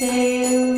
say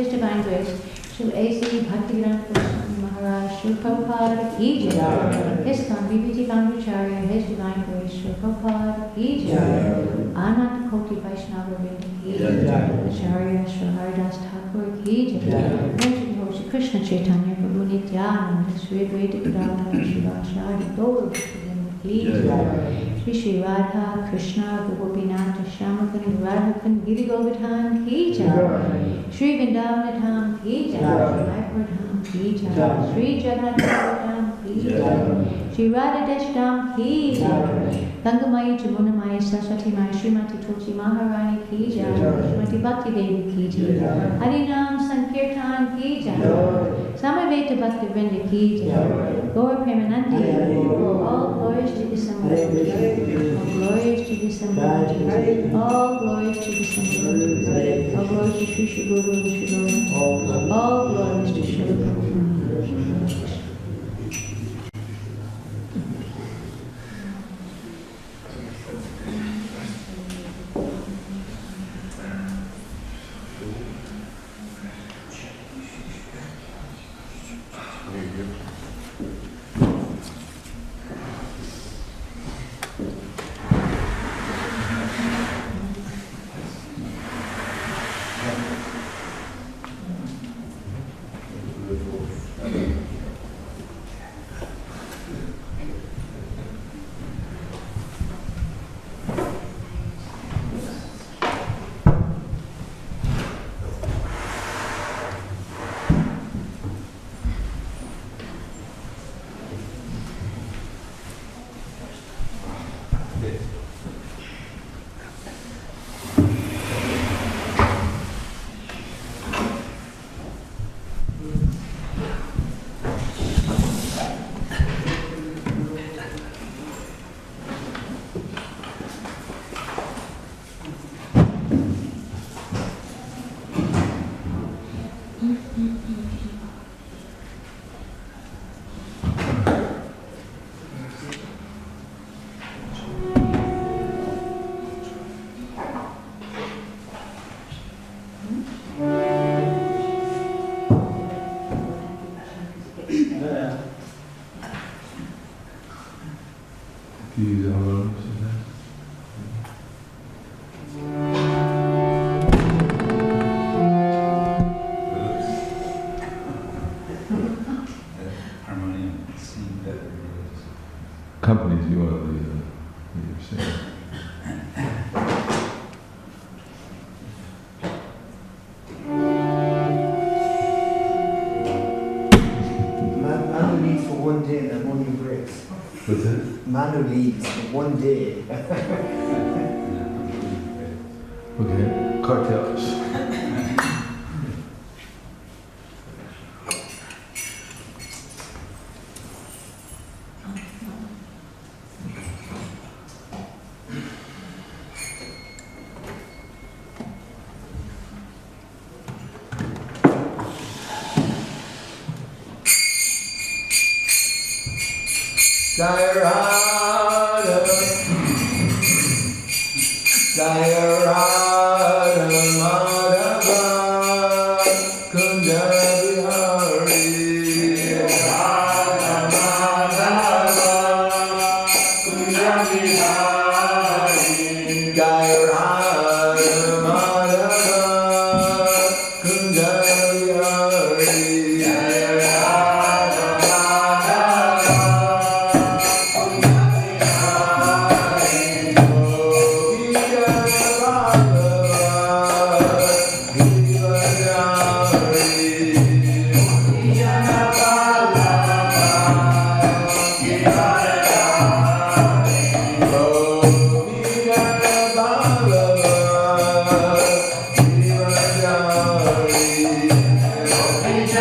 His Divine Grace, Shri A.C. Bhaktivedanta Swami Maharaj, Shri Prabhupada Ki Jai, ISKCON BBT Gangacharya, His Divine Grace, Shri Prabhupada Ki Jai, Ananta Koti Vaishnava Vrinda Ki Jai, Acharya Shri Haridas Thakur Ki Jai, Shri Krishna Chaitanya Prabhu Nityananda, Shri Advaita Gadadhar Shivasari Gaur Ki Jai, Shri Radha Krishna Gopinath Shyam Radhakan Giri Govardhan Ki Jai, Shri Vrindavan Dham Ki Jai, Shri Dham Ki Jai, Shri Jagannath Dham Ki Jai, Shri Radhadesh Dham Ki Jai, Gangamaya Jamunamaya Saraswati Maya Srimati Tulsi Maharani Ki Jai, Srimati Bhakti Devi Ki Jai, Harinam Sankirtan Ki Jai, Samaveta Bhakti Vrinda Ki Jai, Gaur Premanandi, all glories to the Samaveta, all glories to the Samaveta, all glories to the Samaveta, all glories to Shri Shri Guru Shri Guru, all glories to Shri Guru. Companies you want to leave you're saying. Man who leads for 1 day and the money breaks. What's that? Man who leads for 1 day. Okay, cartels. Jai Radha, Jai Radha Madhava, Kunja Vihari, Radha Madhava, Kunja Vihari, Jai Radha Madhava, Kunja Vihari, Jai Radha Madhava. Jai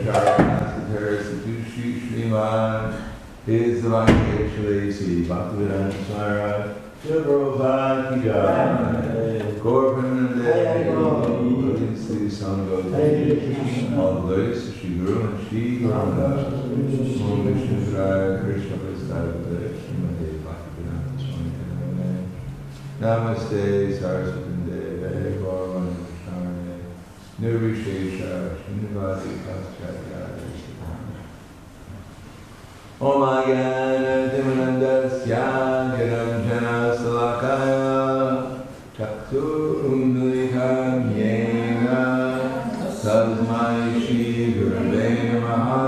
Charakasatar Satushi Srimad His Divine Sri Bhaktivedanta Swami Shri Prabhupada Ki Jai Gaur Premanande Sri Sangha all glories to Shri Guru and Shri Ramana Om Vishnu Rai Krishna Prasthaya Srimad Bhaktivedanta Swami Namaste Saraswati Deve Gaur Nirvishesha Srinivasi Paschatya Om Agana Dimanandasya Giranjana Salakaya Chaksu Undalitam Yena Tasmai Shri Gurave Namaha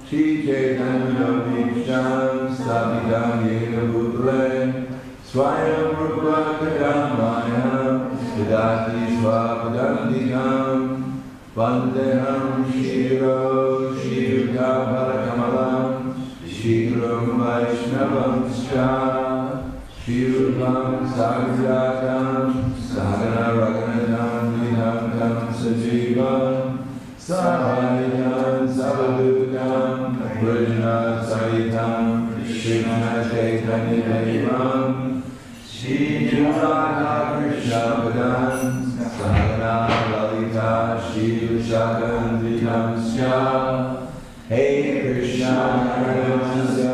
Shri Chaitanya Visham Savidam Yena Bhutale Swayam Rupa Kadamaya Vidati Swapadantikam Vandeham Shiro Shirta Parakamalam Shiram Vaishnavam Scha Shirupam Sagratam Sagana Raganatam Vidhantam Sajivam Savayam Savadutam Vrajna Saritam Krishna Chaitanya Devam Shri Radha Krishna Padam Sagana Lalita Shri Vishakandritam Sya Hey Krishna Karanamasa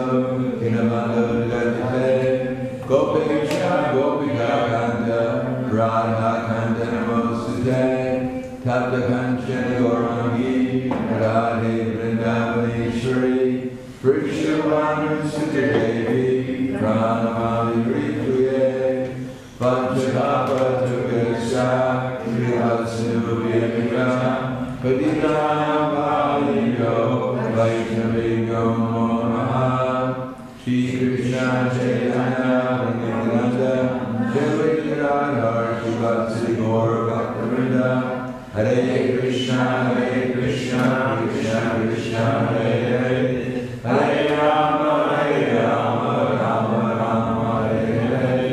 Kinabanda Gadite Gopi Krishna Gopika Kanta Radha Kanta Namosute Tapta Kanchana Gaurangi Radhe Vrindavaneshwari Vrishabhanu Sutadevi Pranamali Rituye Panchakapa Tukasya Krivasu Vyamika Padina Valiyo Vaishnaviyo Monaha Shri Krishna Chaitanya Nityananda Jai Radha Shivatsi Gaur Bhaktivinoda Hare Krishna Krishna Krishna Hare Hare Hare Rama Rama Rama Hare Hare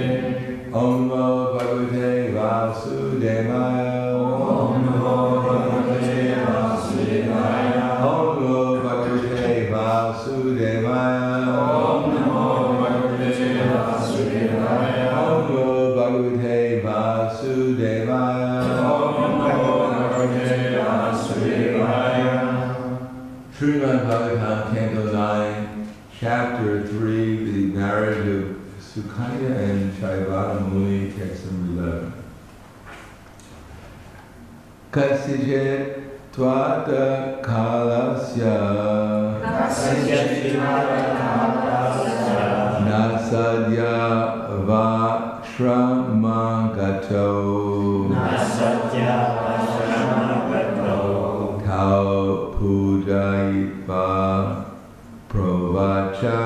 Om Namo Bhagavate Vasudevaya Om Namo Bhagavate Vasudevaya Om Namo Bhagavate Vasudevaya Om Namo Bhagavate Vasudevaya Om Namo Bhagavate Vasudevaya Om Namo Bhagavate Vasudevaya Srimad Bhagavatam, Canto 9, Chapter 3, the marriage of Sakhi and Chaivada Muni, text number 11. Kasijit Tvata Kalasya Nasadya Vashramagato Tau Pujaiva Pravacha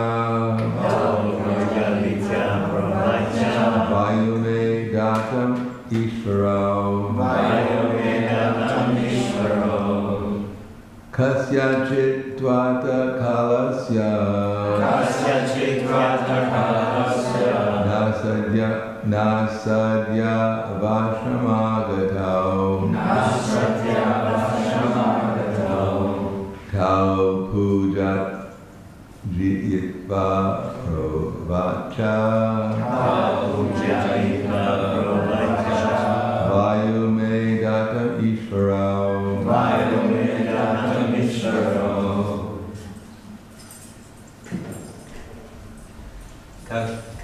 Vayume Datam Ishvarao Kasyachit Tvata Kalasya Nasadya Vashramagato Tau Pujat Jitva Pravacha Vayume Datam Ishvarao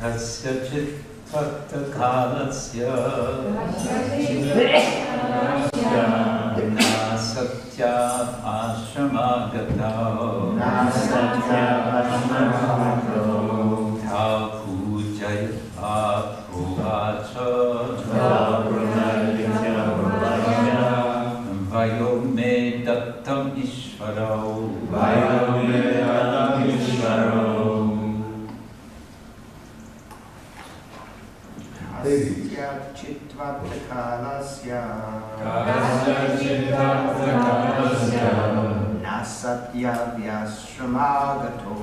Kasyachit Tvata Kalasya Nasatya Ashramagato Tau Pujaiva Pravacha Vayume Datam Ishvarao Kalasya Nasatya Vyashramagato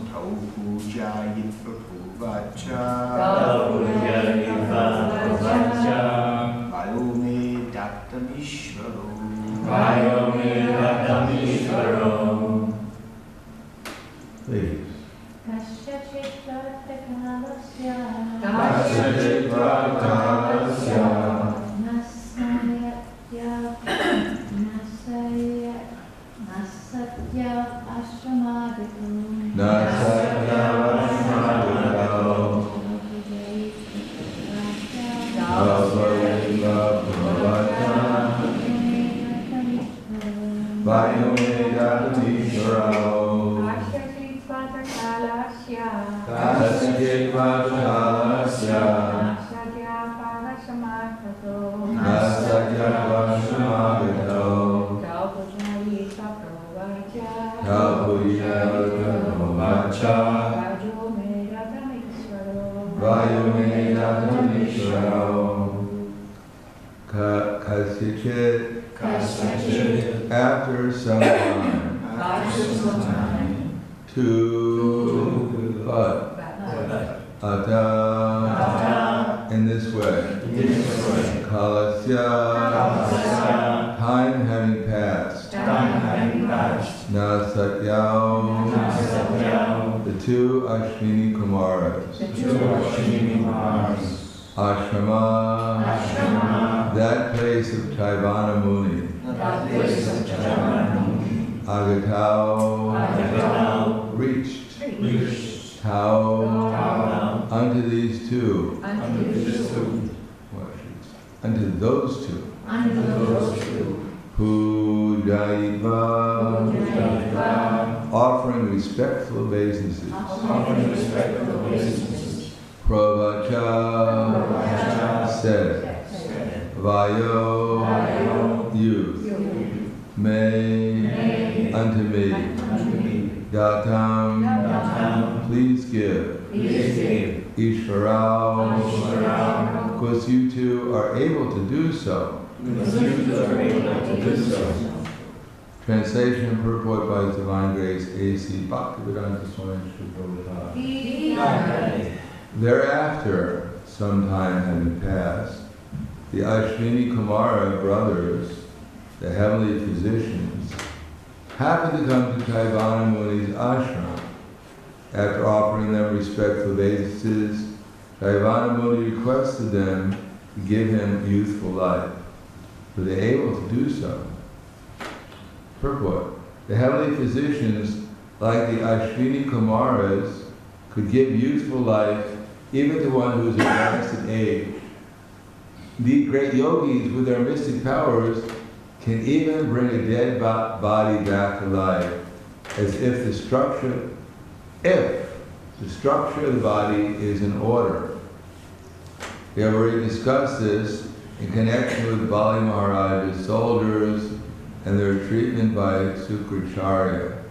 Tau Pujaiva Pravacha Vayume Datam Ishvaro. Please. After some time, to but in this way, kalasya, time having passed, na satyao, the two Ashwini Kumaras, ashrama, that place of Chaivana Muni, agatao, reached, tau, unto these two, unto those two, Pujaiva, offering respectful obeisances, Pravacha, said, Vayo, youth, may, unto me, Datam, please give, Ishvarao, because you two are able to do so. Translation and purport by His Divine Grace, A.C. Bhaktivedanta Swami. Thereafter, some time having passed, the Ashwini Kumara brothers, the heavenly physicians, happened to come to Chaivana Muni's ashram. After offering them respectful obeisances, Chaivana Muni requested them to give him youthful life. Were they able to do so? Purport. The heavenly physicians, like the Ashwini Kumaras, could give youthful life even to one who is advanced in age. The great yogis, with their mystic powers, can even bring a dead body back to life, as if the structure of the body is in order. We have already discussed this in connection with Bali Maharaj's soldiers and their treatment by Sukracharya.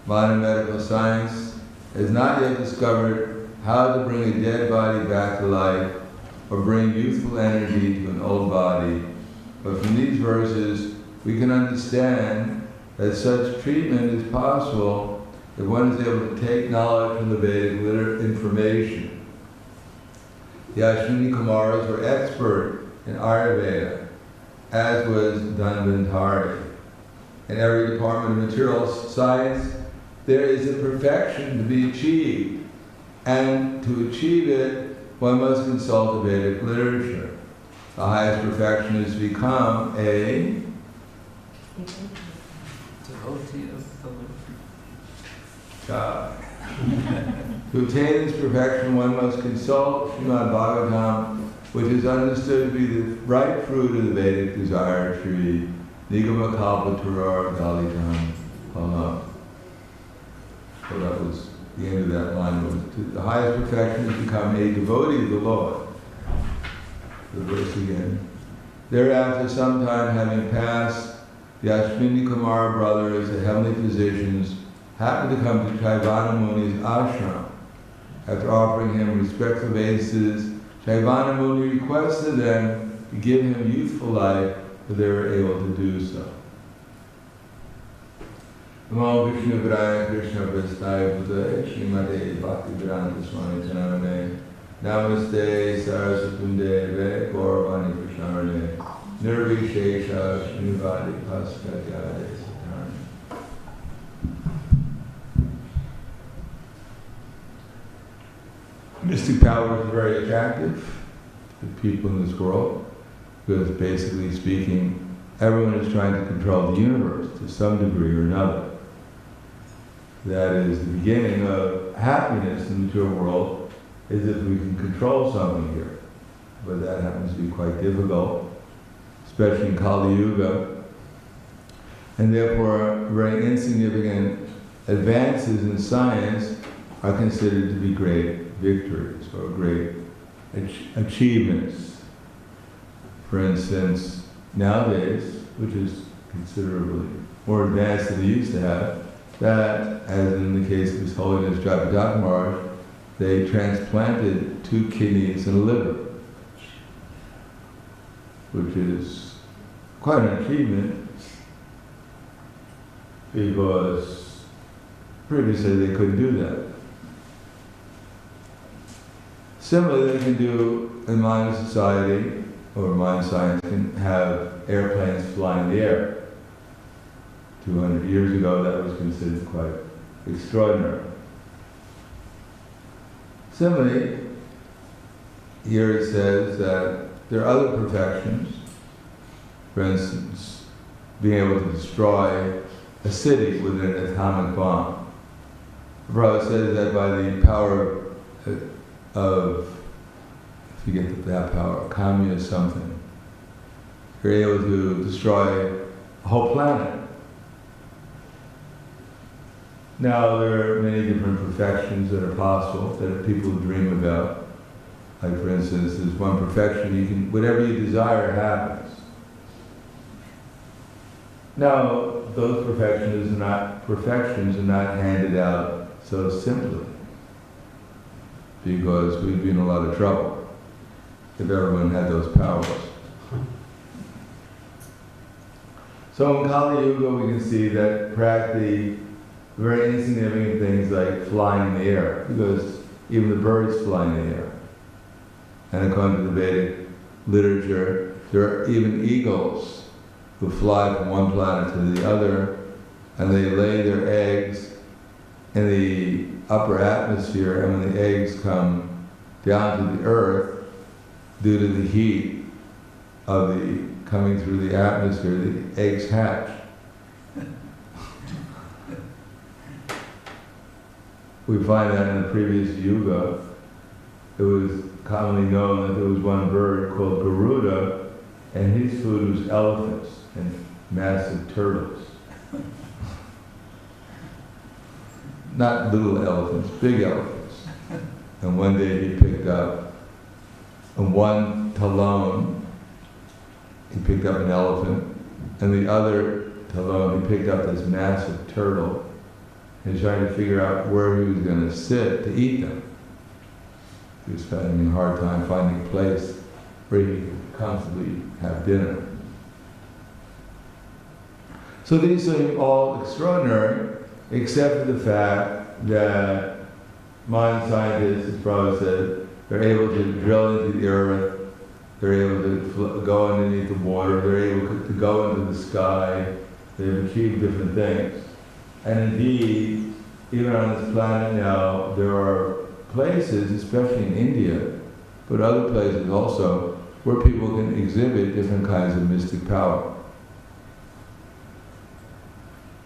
Modern medical science has not yet discovered how to bring a dead body back to life or bring youthful energy to an old body. But from these verses, we can understand that such treatment is possible if one is able to take knowledge from the Vedic information. The Ashwini Kumaras were expert in Ayurveda, as was Dhanvantari. In every department of material science, there is a perfection to be achieved, and to achieve it, one must consult the Vedic literature. The highest perfection is to become a devotee of the Lord. God. To attain this perfection, one must consult Srimad Bhagavatam, which is understood to be the right fruit of the Vedic desire tree, Nigama Kalpatarur Dalitam Phala. So that was the end of that line. The highest perfection is to become a devotee of the Lord. The verse again. Thereafter, some time having passed, the Ashwini Kumara brothers, the heavenly physicians, happened to come to Chaivana Muni's ashram. After offering him respectful obeisances, Chaivana Muni requested them to give him youthful life, but they were able to do so. Namo Vishnu Viraya Krishna Prasthaya Bhutaya Srimade Bhaktivedanta Swami Tanamane Namaste Saraswatunde Ve Gauravani Krishnarane Nirvishesha Shrivadi Paskajaya. Mystic power is very attractive to people in this world because, basically speaking, everyone is trying to control the universe to some degree or another. That is the beginning of happiness in the material world, is if we can control something here. But that happens to be quite difficult, especially in Kali Yuga. And therefore, very insignificant advances in science are considered to be great victories or great achievements. For instance, nowadays, which is considerably more advanced than they used to have, that, as in the case of His Holiness Jagadath Maharaj, they transplanted 2 kidneys and a liver, which is quite an achievement because previously they couldn't do that. Similarly, they can do, in mind society, or mind science, can have airplanes fly in the air. 200 years ago, that was considered quite extraordinary. Similarly, here it says that there are other perfections. For instance, being able to destroy a city with an atomic bomb. The Prabhupada says that by the power of I forget that power, Kamya something, you're able to destroy a whole planet. Now, there are many different perfections that are possible, that people dream about. Like, for instance, there's one perfection, you can, whatever you desire happens. Now, those perfections are not handed out so simply, because we'd be in a lot of trouble if everyone had those powers. So in Kali Yuga, we can see that practically very insignificant things like flying in the air, because even the birds fly in the air. And according to the Vedic literature, there are even eagles who fly from one planet to the other, and they lay their eggs in the upper atmosphere, and when the eggs come down to the earth, due to the heat of the coming through the atmosphere, the eggs hatch. We find that in the previous yuga, it was commonly known that there was one bird called Garuda, and his food was elephants and massive turtles. Not little elephants, big elephants. And one day he picked up, in one talon, he picked up an elephant, and the other talon he picked up this massive turtle, and trying to figure out where he was going to sit to eat them. He was having a hard time finding a place where he could comfortably have dinner. So these are all extraordinary, except for the fact that mind scientists, as Prabhupada said, they're able to drill into the earth, they're able to go underneath the water, they're able to go into the sky, they've achieved different things. And indeed, even on this planet now, there are places, especially in India, but other places also, where people can exhibit different kinds of mystic power.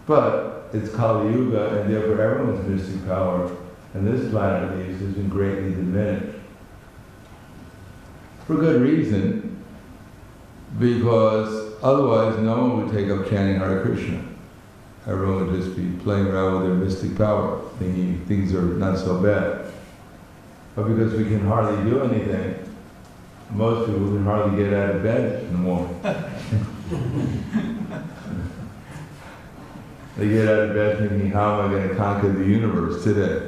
But it's Kali Yuga, and therefore everyone's mystic power, and this planet at least, has been greatly diminished. For good reason, because otherwise no one would take up chanting Hare Krishna. Everyone would just be playing around with their mystic power, thinking things are not so bad. But because we can hardly do anything, most people can hardly get out of bed in the morning. They get out of bed thinking, how am I going to conquer the universe today?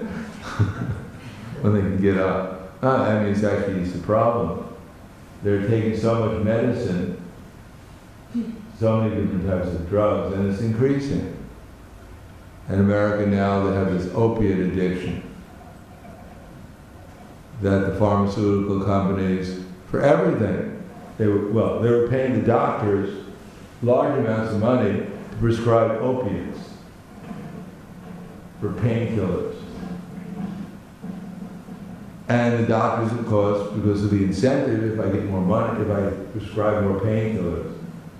When they can get up. I mean, it's a problem. They're taking so much medicine, so many different types of drugs, and it's increasing. In America now, they have this opiate addiction that the pharmaceutical companies, for everything, they were paying the doctors large amounts of money to prescribe opiates for painkillers. And the doctors, of course, because of the incentive, if I get more money, if I prescribe more painkillers,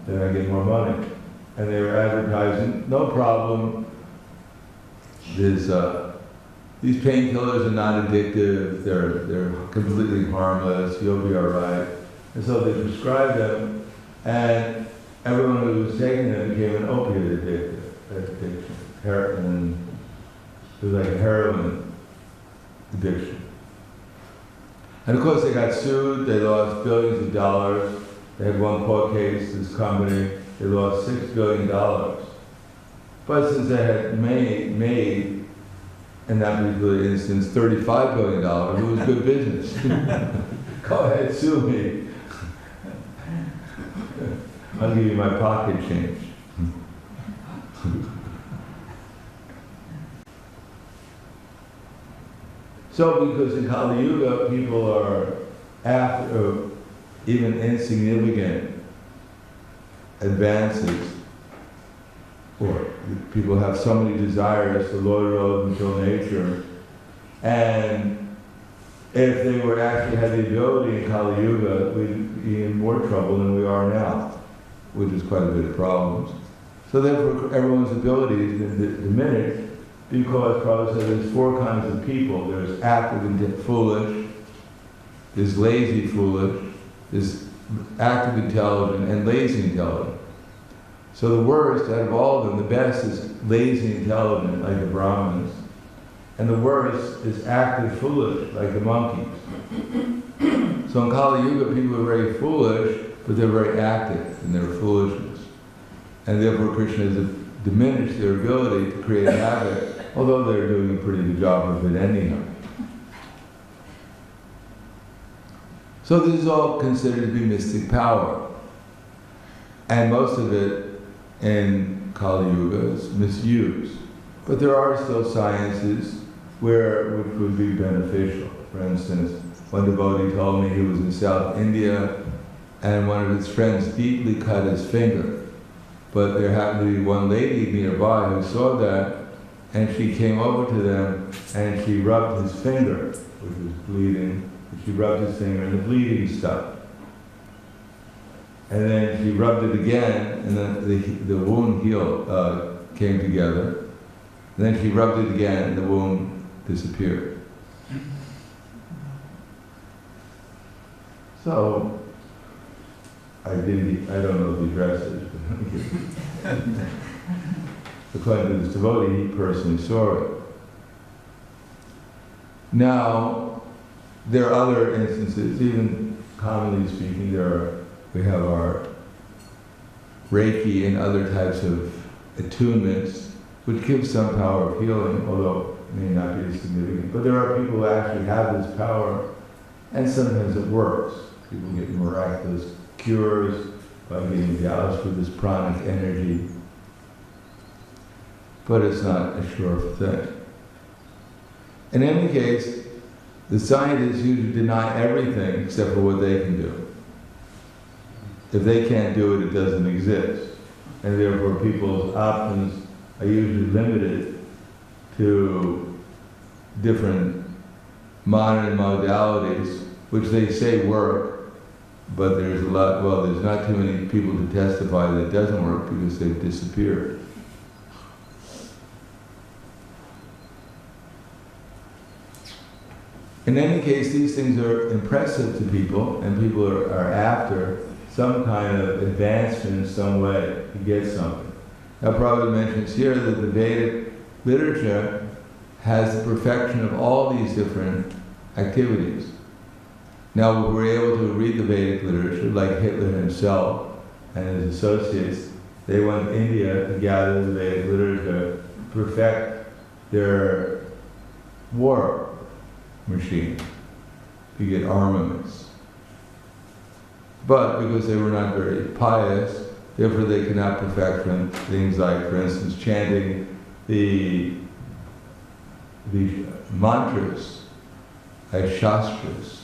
then I get more money. And they were advertising, no problem, these painkillers are not addictive, they're completely harmless, you'll be all right. And so they prescribed them, and everyone who was taking them became an opiate addiction. Heroin, it was like a heroin addiction. And of course they got sued, they lost billions of dollars. They had one court case, this company, they lost $6 billion. But since they had made in that particular instance, $35 billion, it was good business. Go ahead, sue me. I'll give you my pocket change. So, because in Kali Yuga, people are after even insignificant advances, or people have so many desires to lord it over until nature, and if they were actually had the ability in Kali Yuga, we'd be in more trouble than we are now, which is quite a bit of problems. So therefore, everyone's ability is diminished, because Prabhupada said there's four kinds of people. There's active and foolish, there's lazy foolish, there's active intelligent, and lazy intelligent. So the worst out of all of them, the best is lazy intelligent, like the Brahmins, and the worst is active foolish, like the monkeys. So in Kali Yuga, people are very foolish, but they're very active in their foolishness. And therefore Krishna has diminished their ability to create havoc, although they're doing a pretty good job of it anyhow. So this is all considered to be mystic power. And most of it in Kali Yuga is misused. But there are still sciences which would be beneficial. For instance, one devotee told me he was in South India and one of his friends deeply cut his finger. But there happened to be one lady nearby who saw that, and she came over to them and she rubbed his finger, which was bleeding. She rubbed his finger and the bleeding stopped. And then she rubbed it again, and then the wound healed, came together. And then she rubbed it again, and the wound disappeared. So, I don't know the addresses, but according to this devotee, he personally saw it. Now, there are other instances, even commonly speaking, we have our Reiki and other types of attunements, which give some power of healing, although it may not be significant. But there are people who actually have this power, and sometimes it works. People get miraculous cures by getting doused with this pranic energy. But it's not a sure thing. In any case, the scientists usually deny everything except for what they can do. If they can't do it, it doesn't exist. And therefore people's options are usually limited to different modern modalities, which they say work, but there's not too many people to testify that it doesn't work because they've disappeared. In any case, these things are impressive to people, and people are after some kind of advancement in some way to get something. Now Prabhupada mentions here that the Vedic literature has the perfection of all these different activities. Now we're able to read the Vedic literature, like Hitler himself and his associates. They went to India to gather the Vedic literature, perfect their war machine, to get armaments. But because they were not very pious, therefore they could not perfect things like, for instance, chanting the mantras as shastras.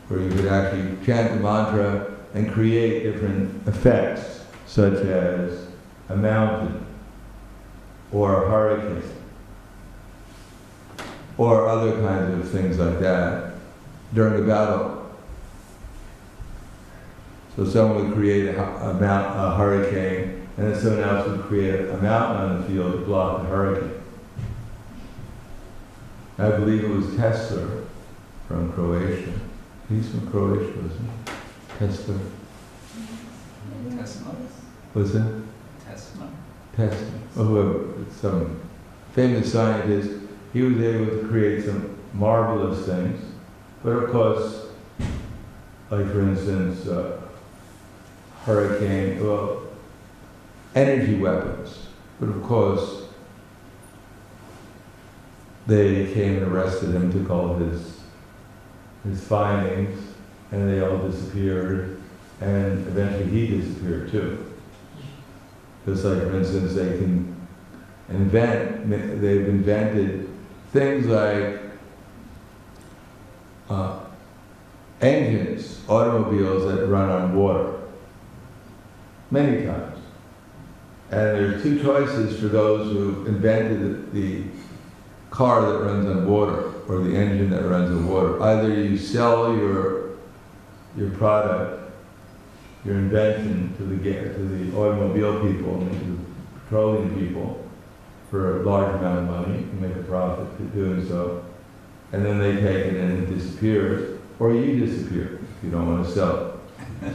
where you could actually chant the mantra and create different effects, such as a mountain, or a hurricane, or other kinds of things like that during the battle. So someone would create a hurricane, and then someone else would create a mountain on the field to block the hurricane. I believe it was Tesla from Croatia. He's from Croatia, wasn't he? Tesla. Tesla. What's that? Tesla. Tesla. Or whoever, some famous scientist. He was able to create some marvelous things. But of course, like for instance, hurricane, well, energy weapons. But of course, they came and arrested him, took all his findings, and they all disappeared, and eventually he disappeared too. Just like, for instance, they've invented things like engines, automobiles that run on water, many times. And there's two choices for those who invented the car that runs on water, or the engine that runs on water. Either you sell your product, your invention to the automobile people and to the petroleum people for a large amount of money, you make a profit for doing so, and then they take it and it disappears, or you disappear if you don't want to sell it.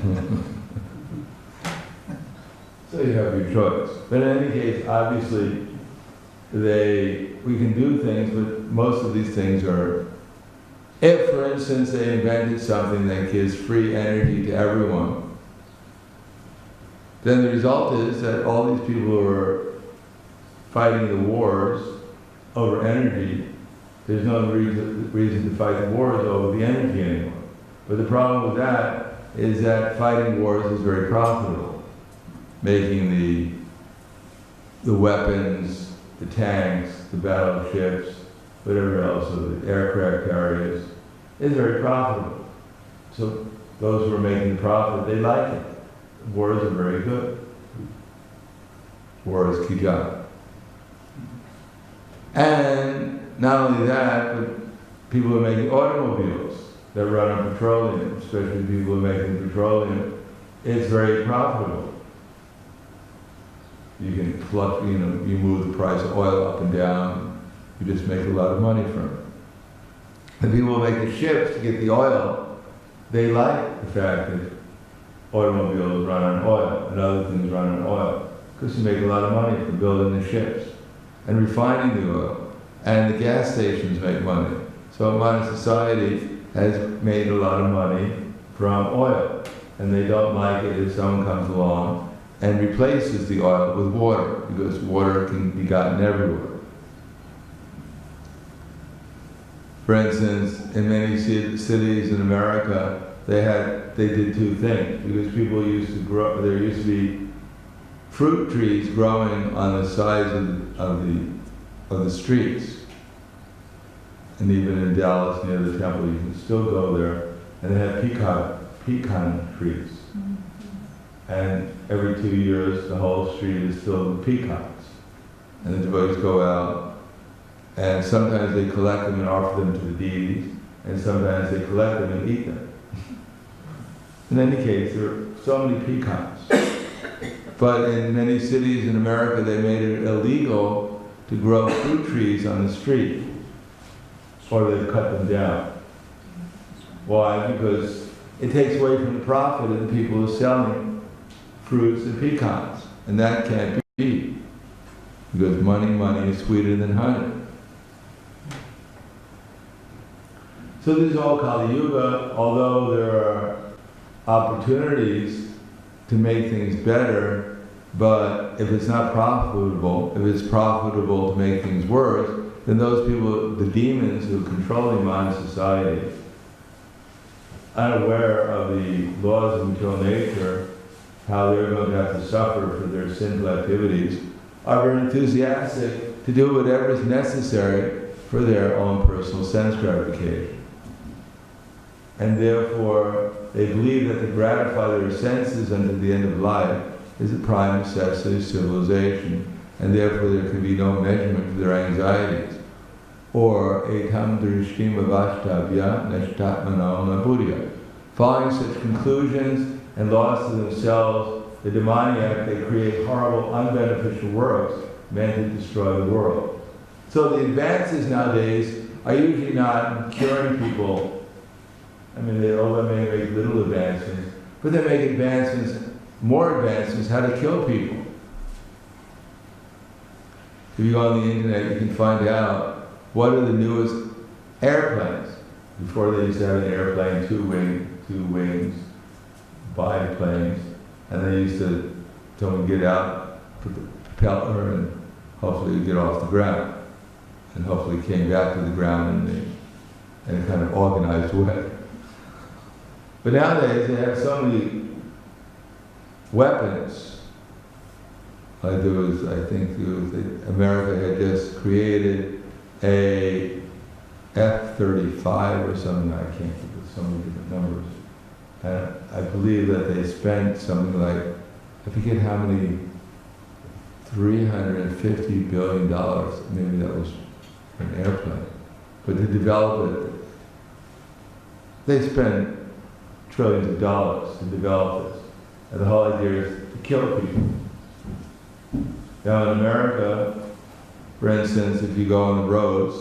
So you have your choice. But in any case, obviously, we can do things, but most of these things are, if, for instance, they invented something that gives free energy to everyone, then the result is that all these people who are fighting the wars over energy, there's no reason to fight the wars over the energy anymore. But the problem with that is that fighting wars is very profitable. Making the weapons, the tanks, the battleships, whatever else, the aircraft carriers, is very profitable. So those who are making the profit, they like it. Wars are very good. War is kijai. And not only that, but people are making automobiles that run on petroleum, especially people who are making petroleum. It's very profitable. You can you move the price of oil up and down. You just make a lot of money from it. The people who make the ships to get the oil, they like the fact that automobiles run on oil and other things run on oil, because you make a lot of money from building the ships and refining the oil. And the gas stations make money. So modern society has made a lot of money from oil. And they don't like it if someone comes along and replaces the oil with water, because water can be gotten everywhere. For instance, in many cities in America, they did two things, because people used to grow, there used to be fruit trees growing on the sides of the streets. And even in Dallas, near the temple, you can still go there, and they have pecan trees. And every 2 years, the whole street is filled with pecans. And the devotees go out, and sometimes they collect them and offer them to the deities, and sometimes they collect them and eat them. In any case, there are so many pecans. But in many cities in America, they made it illegal to grow fruit trees on the street, or they've cut them down. Why? Because it takes away from the profit of the people who are selling fruits and pecans, and that can't be, because money is sweeter than honey. So this is all Kali Yuga, although there are opportunities to make things better, but if it's not profitable, if it's profitable to make things worse, then those people, the demons who are controlling modern society, unaware of the laws of material nature, how they're going to have to suffer for their sinful activities, are very enthusiastic to do whatever is necessary for their own personal sense gratification. and therefore they believe that to gratify their senses until the end of life is a prime necessity of civilization, and therefore there can be no measurement for their anxieties. Or etam drishtim avashtavya nashtatmano nabuddhya. Following such conclusions and lost to themselves, the demoniac, they create horrible, unbeneficial works meant to destroy the world. So the advances nowadays are usually not in curing people. I mean, they may make little advancements, but they make advancements, more advancements, how to kill people. If you go on the internet, you can find out what are the newest airplanes. Before they used to have an airplane, two wings, biplanes, and they used to, someone get out, put the propeller, and hopefully get off the ground. And hopefully came back to the ground in a kind of organized way. But nowadays they have so many weapons. Like America had just created a F-35 or something, I can't think of so many different numbers. And I believe that they spent something like, I forget how many, $350 billion, maybe that was an airplane. But to develop it, they spent trillions of dollars to develop this. And the whole idea is to kill people. Now in America, for instance, if you go on the roads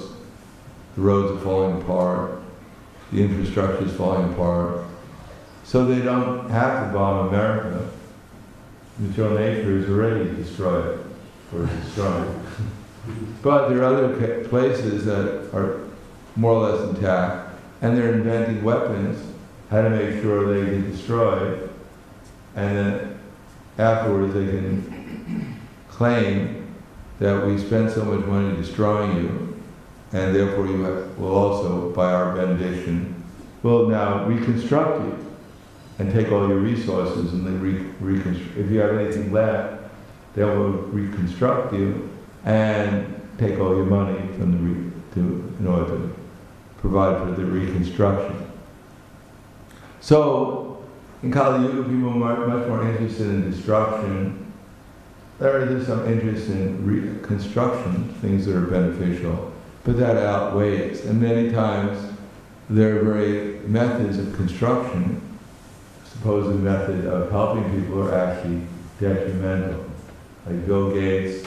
are falling apart, the infrastructure is falling apart. So they don't have to bomb America. Natural nature is already destroyed, or destroyed. But there are other places that are more or less intact, and they're inventing weapons, how to make sure they get destroyed, and then afterwards they can claim that we spent so much money destroying you, and therefore you will also, by our benediction, will now reconstruct you and take all your resources and then reconstruct. If you have anything left, they will reconstruct you and take all your money from in order to provide for the reconstruction. So, in Kali Yuga, people are much more interested in destruction. There is some interest in reconstruction, things that are beneficial, but that outweighs. And many times, their very methods of construction, supposed method of helping people, are actually detrimental. Like Bill Gates,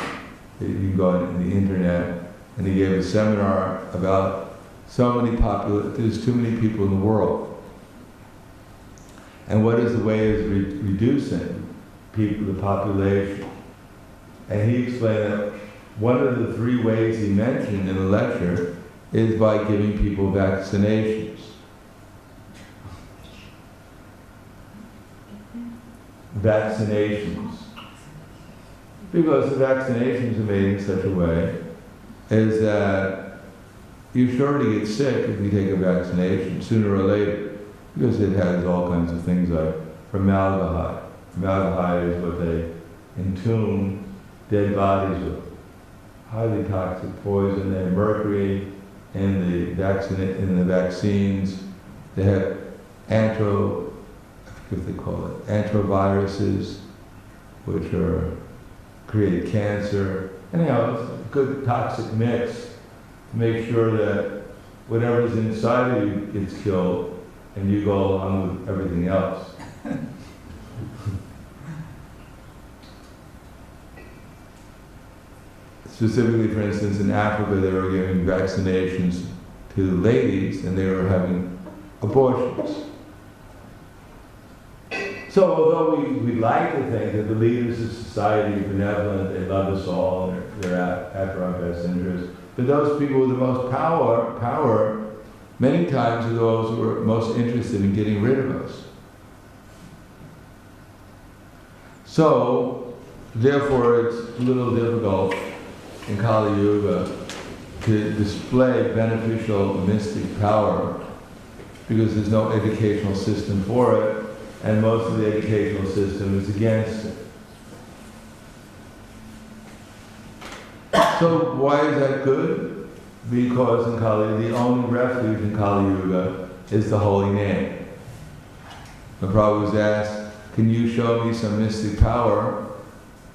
you can go on the internet, and he gave a seminar about there's too many people in the world. And what is the way of reducing the population? And he explained that one of the three ways he mentioned in the lecture is by giving people vaccinations. Vaccinations. Because the vaccinations are made in such a way is that you're sure to get sick if you take a vaccination sooner or later, because it has all kinds of things like formaldehyde. Formaldehyde is what they entomb dead bodies with. Highly toxic poison. They have mercury in the vaccines. They have antiviruses, which create cancer. Anyhow, it's a good toxic mix to make sure that whatever's inside of you gets killed and you go along with everything else. Specifically, for instance, in Africa, they were giving vaccinations to ladies and they were having abortions. So although we like to think that the leaders of society are benevolent, they love us all, and they're after our best interests, but those people with the most power, many times are those who are most interested in getting rid of us. So, therefore, it's a little difficult in Kali Yuga to display beneficial mystic power because there's no educational system for it, and most of the educational system is against it. So why is that good? Because in Kali, the only refuge in Kali Yuga is the holy name. When Prabhupada was asked, can you show me some mystic power?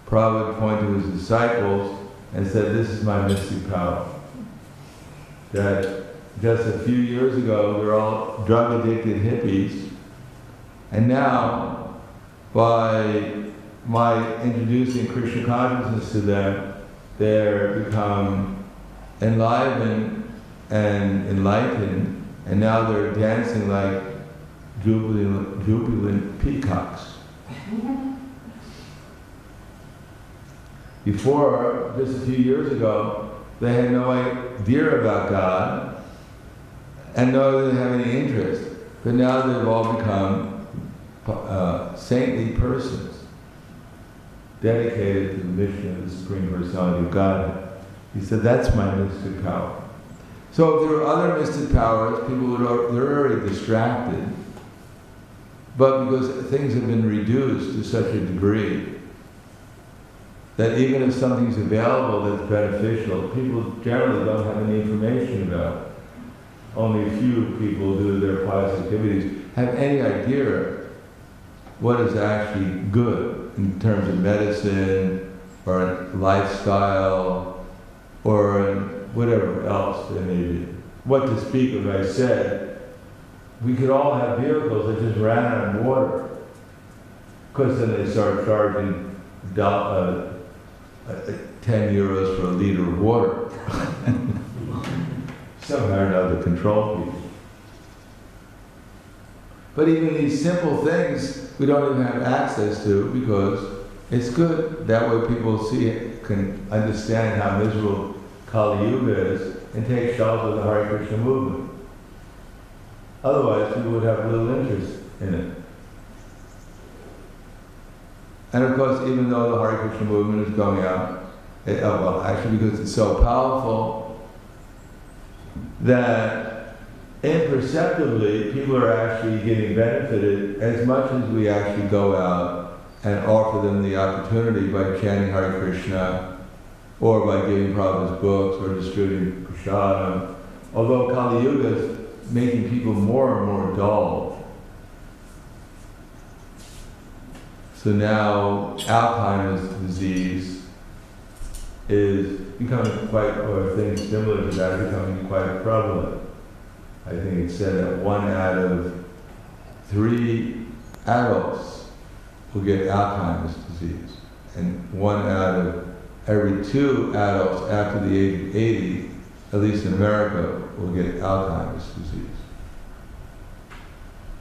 Prabhupada pointed to his disciples and said, this is my mystic power. That just a few years ago, we were all drug-addicted hippies, and now, by my introducing Krishna consciousness to them, they're become enlivened and enlightened, and now they're dancing like jubilant peacocks. Before, just a few years ago, they had no idea about God, and nor did they have any interest. But now they've all become saintly persons, dedicated to the mission of the Supreme Personality of Godhead. He said, that's my mystic power. So if there are other mystic powers, people they're already distracted. But because things have been reduced to such a degree that even if something's available that's beneficial, people generally don't have any information about it. Only a few people do their pious activities have any idea what is actually good in terms of medicine or lifestyle or whatever else they may be. What to speak of, I said, we could all have vehicles that just ran on water. Because then they start charging 10 euros for a liter of water. Somehow or another control people. But even these simple things we don't even have access to because it's good. That way people see it, can understand how miserable Kali Yuga is and take shelter of the Hare Krishna movement. Otherwise people would have little interest in it. And of course, even though the Hare Krishna movement is going out, well, actually because it's so powerful that imperceptibly people are actually getting benefited as much as we actually go out and offer them the opportunity by chanting Hare Krishna or by giving Prabhupada's books or distributing prasadam. Although Kali Yuga is making people more and more dull. So now Alzheimer's disease is becoming quite, or things similar to that are becoming quite prevalent. I think it's said that 1 out of 3 adults will get Alzheimer's disease, and 1 out of every 2 adults after the age of 80, at least in America, will get Alzheimer's disease.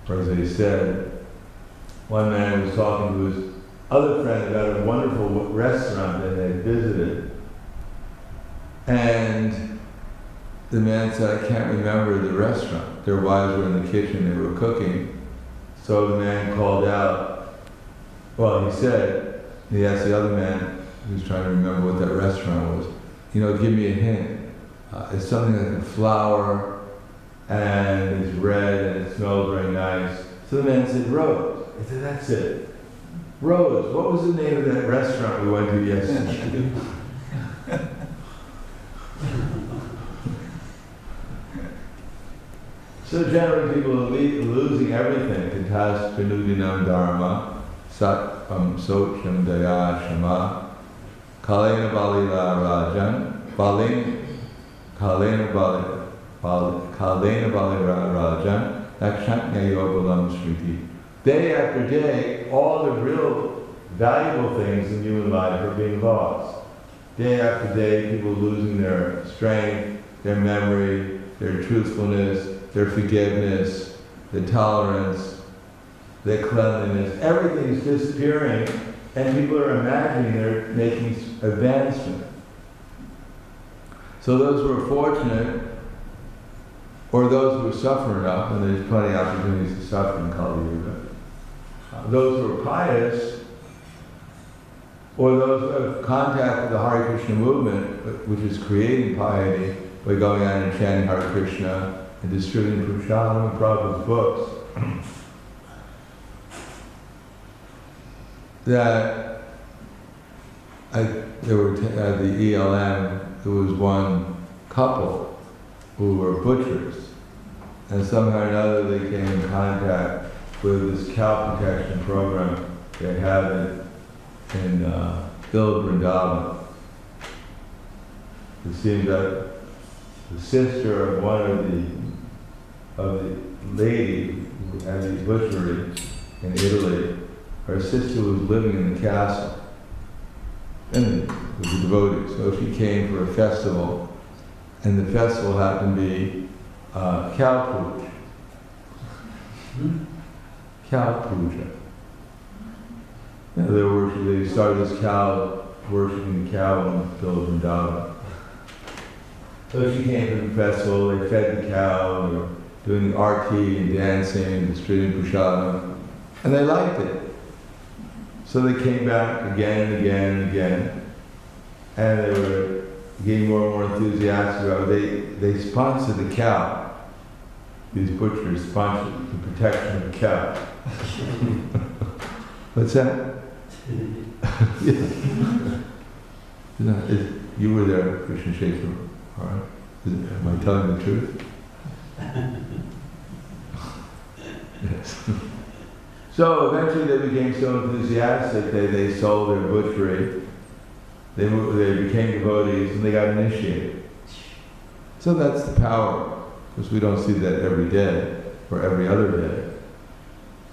Or as they said, one man was talking to his other friend about a wonderful restaurant that they had visited. And the man said, I can't remember the restaurant. Their wives were in the kitchen, they were cooking. So the man called out, well, he said, he asked the other man, who was trying to remember what that restaurant was, give me a hint. It's something like a flower, and it's red, and it smells very nice. So the man said, Rose. He said, that's it. Rose, what was the name of that restaurant we went to yesterday? So generally people are losing everything. Katas Pranudinam Dharma, Sat Socham Daya Shama, Kalena Balila Rajan, Kalena Balila Rajan, Lakshantya Yogalam Shriti. Day after day, all the real valuable things in human life are being lost. Day after day, people losing their strength, their memory, their truthfulness, their forgiveness, their tolerance, their cleanliness. Everything's disappearing, and people are imagining they're making advancement. So those who are fortunate, or those who suffer enough, and there's plenty of opportunities to suffer in Kali Yuga, those who are pious, or those who have contact with the Hare Krishna movement, which is creating piety by going out and chanting Hare Krishna and distributing prasadam and Prabhupada's books, that there were at the ELM, there was one couple who were butchers, and somehow or another they came in contact with this cow protection program they have in Vrindavan. It seems that the sister of one of the lady who had the butchery in Italy, her sister was living in the castle, and was a devotee. So she came for a festival, and the festival happened to be cow puja. Cow puja. They started this cow, worshiping the cow in Vrindavan. So she came to the festival, they fed the cow, they were doing the arti and dancing, distributing prasadam, and they liked it. So they came back again and again and again, and they were getting more and more enthusiastic about it. They sponsored the cow. These butchers sponsored the protection of the cow. What's that? You were there, Krishna Shekar. All right. Am I telling the truth? Yes. So eventually they became so enthusiastic they sold their butchery. They became devotees and they got initiated. So that's the power, because we don't see that every day or every other day.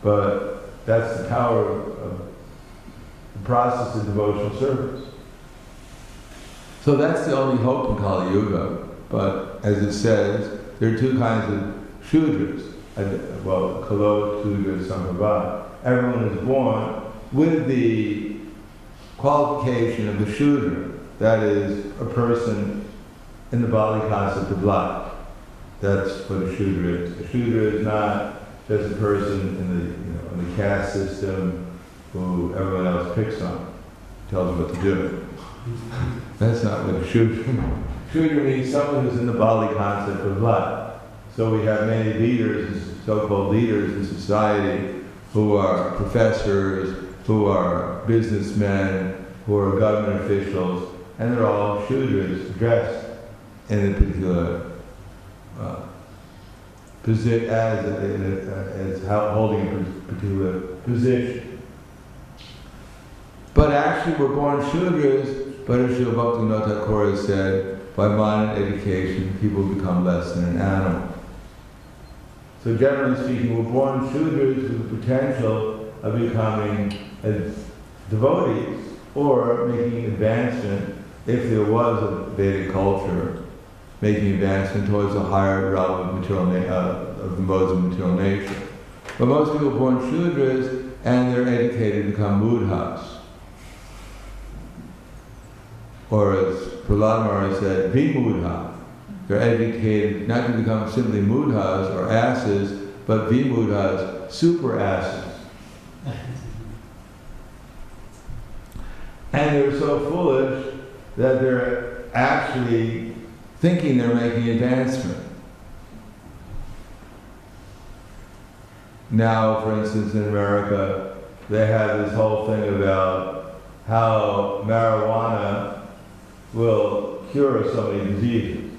But that's the power of the process of devotional service. So that's the only hope in Kali Yuga. But as it says, there are two kinds of Shudras. Well, Kalo, Shudra, Sambhava. Everyone is born with the qualification of the Shudra. That is, a person in the Bali concept of life. That's what a Shudra is. A Shudra is not just a person in the caste system who everyone else picks on, tells them what to do. That's not what a Shudra means. Shudra means someone who's in the Bali concept of life. So we have many leaders, so-called leaders in society, who are professors, who are businessmen, who are government officials, and they're all Shudras dressed in a particular position, as holding a particular position. But actually we're born Shudras, but as Srila Bhaktivinoda Thakur has said, by mind and education, people become less than an animal. So generally speaking, we're born Shudras with the potential of becoming devotees or making advancement, if there was a Vedic culture, making advancement towards a higher realm of of the modes of material nature. But most people are born Shudras and they're educated to become mudhas. Or as Prahladananda said, vimudha. They're educated not to become simply mudhas or asses, but vimudhas, super asses. And they're so foolish that they're actually thinking they're making advancement. Now, for instance, in America, they have this whole thing about how marijuana will cure so many diseases.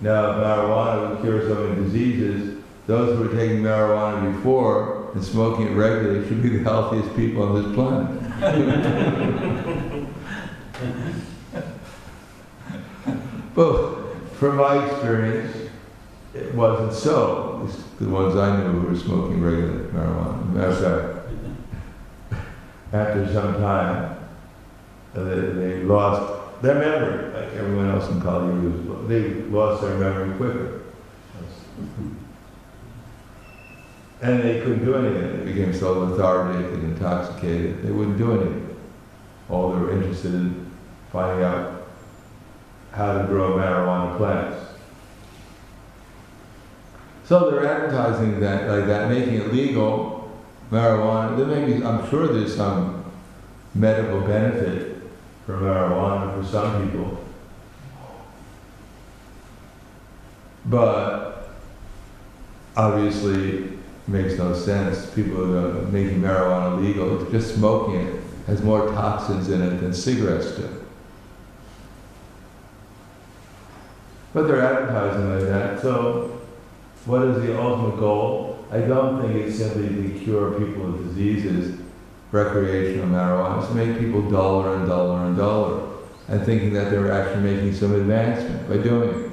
Now, if marijuana will cure so many diseases, those who are taking marijuana before and smoking it regularly should be the healthiest people on this planet. But from my experience, it wasn't so. At least the ones I knew who were smoking regular marijuana. Matter of fact, after some time, they lost their memory, like everyone else in Kali Yuga. They lost their memory quicker. And they couldn't do anything. They became so lethargic and intoxicated, they wouldn't do anything. All they were interested in finding out how to grow marijuana plants. So they're advertising that, like that, making it legal, marijuana. There may be, I'm sure there's some medical benefit for marijuana for some people. But obviously it makes no sense. People who are making marijuana legal, just smoking it has more toxins in it than cigarettes do. But they're advertising like that, so what is the ultimate goal? I don't think it's simply to cure people with diseases, recreational marijuana. It's to make people duller and duller and duller, and thinking that they're actually making some advancement by doing it.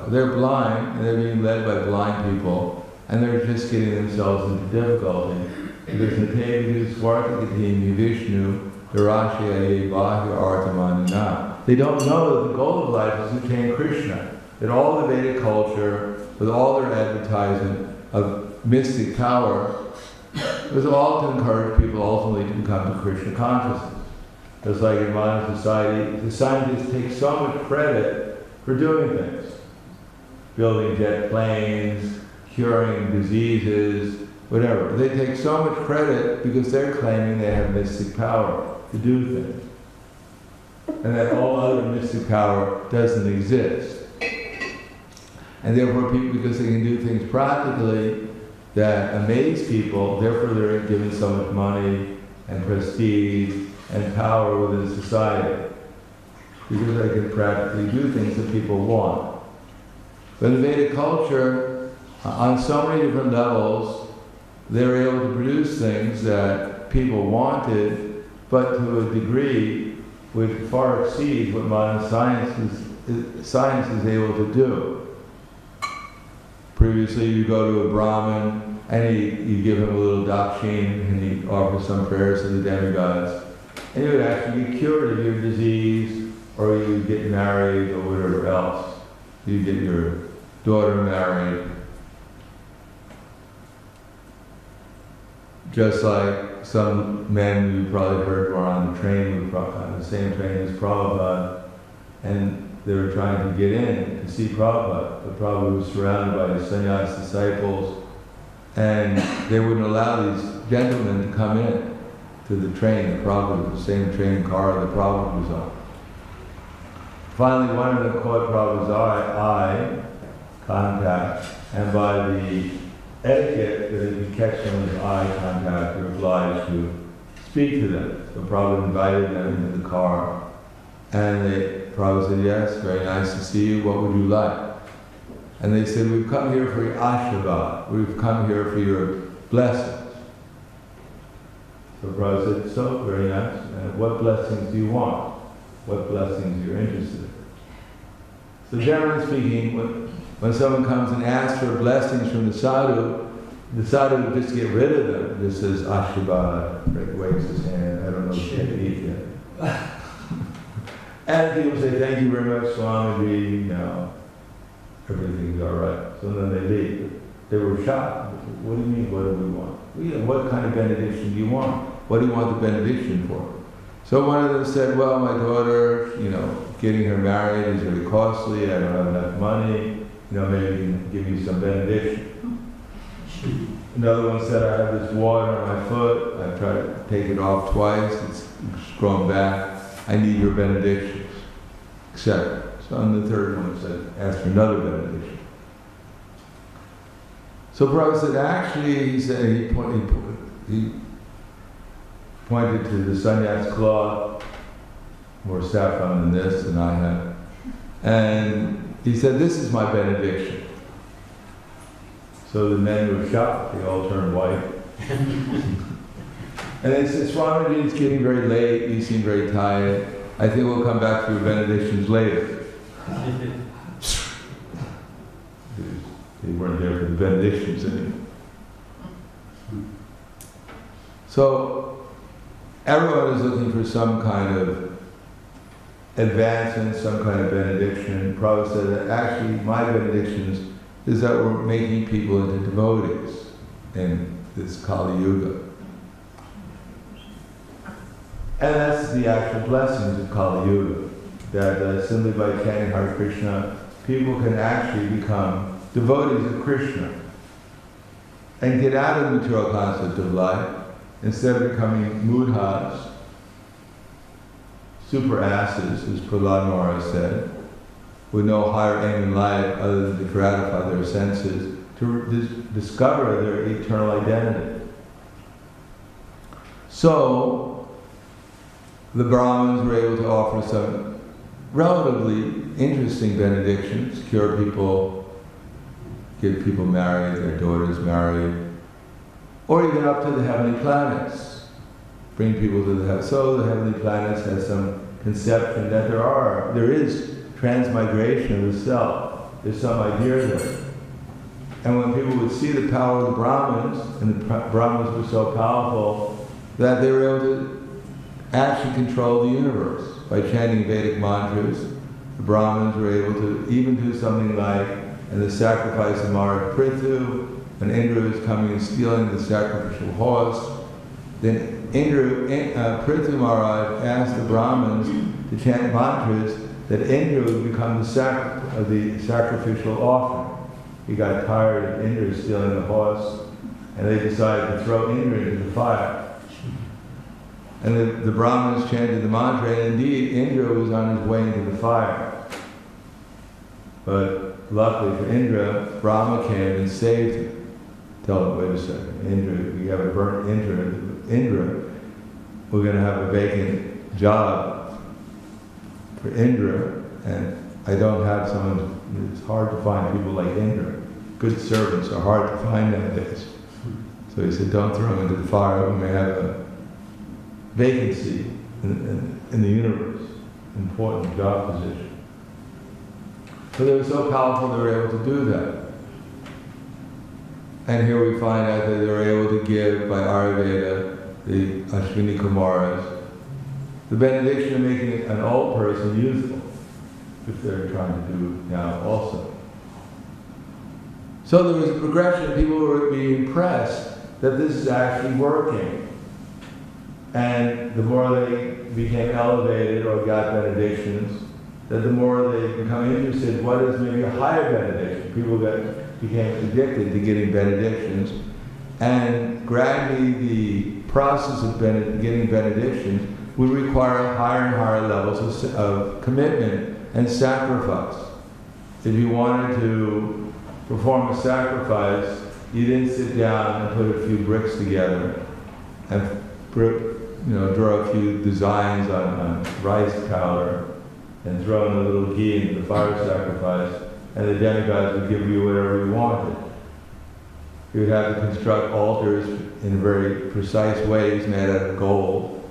They're blind, and they're being led by blind people, and they're just getting themselves into difficulty. Because they don't know that the goal of life is to attain Krishna. That all the Vedic culture, with all their advertisement of mystic power, was all to encourage people ultimately to become to Krishna consciousness. Just like in modern society, the scientists take so much credit for doing things. Building jet planes, curing diseases, whatever. They take so much credit because they're claiming they have mystic power to do things. And that all other mystic power doesn't exist. And therefore people, because they can do things practically that amaze people, therefore they're given so much money and prestige and power within society. Because they can practically do things that people want. But in Vedic culture, on so many different levels, they were able to produce things that people wanted, but to a degree which far exceeds what modern science is able to do. Previously, you go to a Brahmin, and you give him a little dakshin, and he offers some prayers to the demigods, and you would actually get cured of your disease, or you would get married, or whatever else. You get your daughter married. Just like some men you probably heard were on the train, on the same train as Prabhupada, and they were trying to get in to see Prabhupada, but Prabhupada was surrounded by his sannyas disciples, and they wouldn't allow these gentlemen to come in to the train, the same train car that Prabhupada was on. Finally, one of them caught Prabhupada's eye contact, and by the etiquette that if you catch someone's eye contact, you're obliged to speak to them. So Prabhupada invited them into the car, and Prabhupada said, yes, very nice to see you, what would you like? And they said, we've come here for your ashirvad, we've come here for your blessings. So Prabhupada said, so, very nice, and what blessings do you want? What blessings you're interested in? So generally speaking, when someone comes and asks for blessings from the sadhu would just get rid of them. Just says ashirvad, waves his hand, I don't know the technique yet. And people say, thank you very much, Swamiji, everything's all right. So then they leave. They were shocked. What do you mean, what do we want? Well, what kind of benediction do you want? What do you want the benediction for? So one of them said, well, my daughter, getting her married is very costly, I don't have enough money, maybe you can give me some benediction. Another one said, I have this water on my foot, I've tried to take it off twice, it's grown back, I need your benedictions, etc. So and the third one said, ask for another benediction. So Prabhupada said, actually, he said, he pointed to the sannyas cloth, more saffron than this than I have. And he said, this is my benediction. So the men were shocked, they all turned white. And they said, Swamiji, it's getting very late, you seem very tired. I think we'll come back to your benedictions later. They weren't there for the benedictions anymore. So everyone is looking for some kind of advancement, some kind of benediction. Prabhupada said that actually my benedictions is that we're making people into devotees in this Kali Yuga. And that's the actual blessings of Kali Yuga. That simply by chanting Hare Krishna, people can actually become devotees of Krishna and get out of the material concept of life instead of becoming mudhas, super asses, as Prahladananda said, with no higher aim in life other than to gratify their senses, to discover their eternal identity. So, the Brahmins were able to offer some relatively interesting benedictions, cure people, get people married, their daughters married, or even up to the heavenly planets, bring people to the heavens. So the heavenly planets has some conception that there is transmigration of the self. There's some idea there. And when people would see the power of the Brahmins, and the Brahmins were so powerful that they were able to actually control the universe by chanting Vedic mantras. The Brahmins were able to even do something like, in the sacrifice of Mara Prithu, when Indra was coming and stealing the sacrificial horse, then Prithu Maharaj asked the Brahmins to chant mantras that Indra would become the sacrificial offering. He got tired of Indra stealing the horse, and they decided to throw Indra into the fire. And the Brahmins chanted the mantra, and indeed Indra was on his way into the fire. But luckily for Indra, Brahma came and saved him. Tell him, wait a second, Indra, we have a burnt Indra, we're going to have a vacant job for Indra, and I don't have someone, it's hard to find people like Indra. Good servants are hard to find nowadays. So he said, don't throw him into the fire, we may have a vacancy in the universe, important job position. So they were so powerful they were able to do that. And here we find out that they were able to give, by Ayurveda, the Ashwini Kumaras, the benediction of making an old person useful, which they're trying to do now also. So there was a progression. People were being impressed that this is actually working. And the more they became elevated or got benedictions, that the more they become interested, what is maybe a higher benediction? People became addicted to getting benedictions, and gradually the process of getting benedictions would require higher and higher levels of commitment and sacrifice. If you wanted to perform a sacrifice, you didn't sit down and put a few bricks together and draw a few designs on rice powder and throw in a little ghee into the fire sacrifice, and the demigods would give you whatever you wanted. You would have to construct altars in very precise ways made out of gold.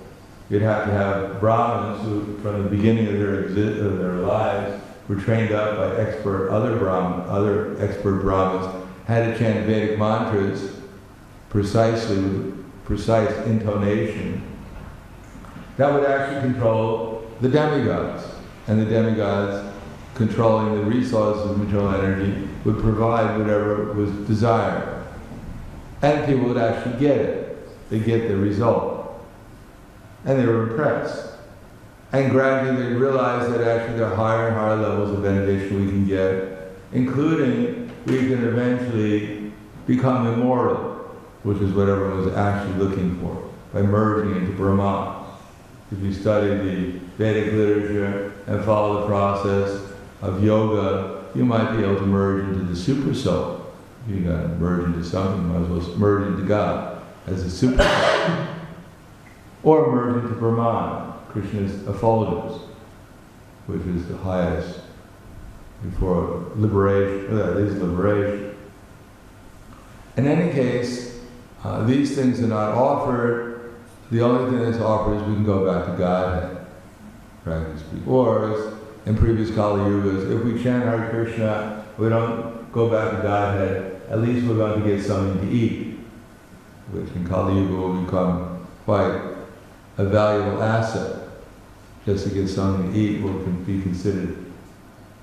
You'd have to have Brahmins who, from the beginning of their lives, were trained up by other expert Brahmins, had to chant Vedic mantras precisely with precise intonation. That would actually control the demigods. And the demigods, controlling the resources of material energy, would provide whatever was desired. And people would actually get it. They'd get the result. And they were impressed. And gradually they realized that actually there are higher and higher levels of benediction we can get, including we can eventually become immortal, which is what everyone was actually looking for, by merging into Brahman. If you study the Vedic literature and follow the process of yoga, you might be able to merge into the super soul. You got to merge into something, you might as well merge into God as a super soul. Or merge into Brahman, Krishna's effulgence, which is the highest before liberation. That is liberation. In any case, these things are not offered. The only thing that's offered is we can go back to Godhead, practically speaking. Or, as in previous Kali Yugas, if we chant Hare Krishna, we don't go back to Godhead, at least we're going to get something to eat, which in Kali Yuga will become quite a valuable asset. Just to get something to eat will be considered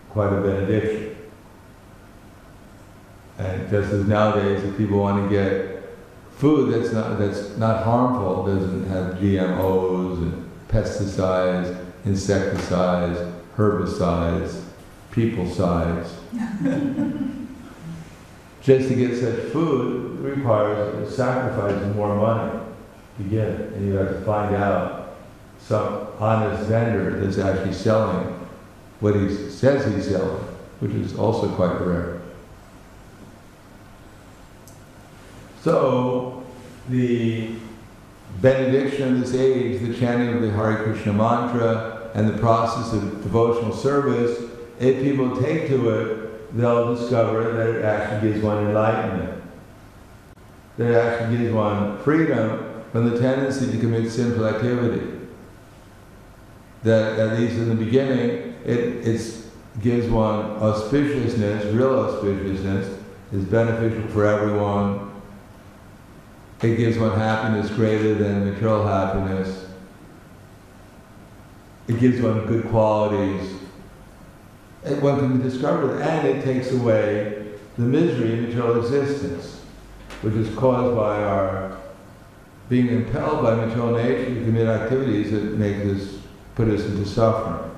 quite a benediction. And just as nowadays, if people want to get food that's not harmful, doesn't have GMOs and pesticides, insecticides, herbicides, people-cides. Just to get such food requires sacrificing more money to get it. And you have to find out some honest vendor that's actually selling what he says he's selling, which is also quite rare. So the benediction of this age, the chanting of the Hare Krishna mantra, and the process of devotional service, if people take to it, they'll discover that it actually gives one enlightenment. That it actually gives one freedom from the tendency to commit sinful activity. That at least in the beginning, it gives one auspiciousness, real auspiciousness, is beneficial for everyone. It gives one happiness greater than material happiness. It gives one good qualities. And one can discover that, and it takes away the misery of material existence, which is caused by our being impelled by material nature to commit activities that put us into suffering.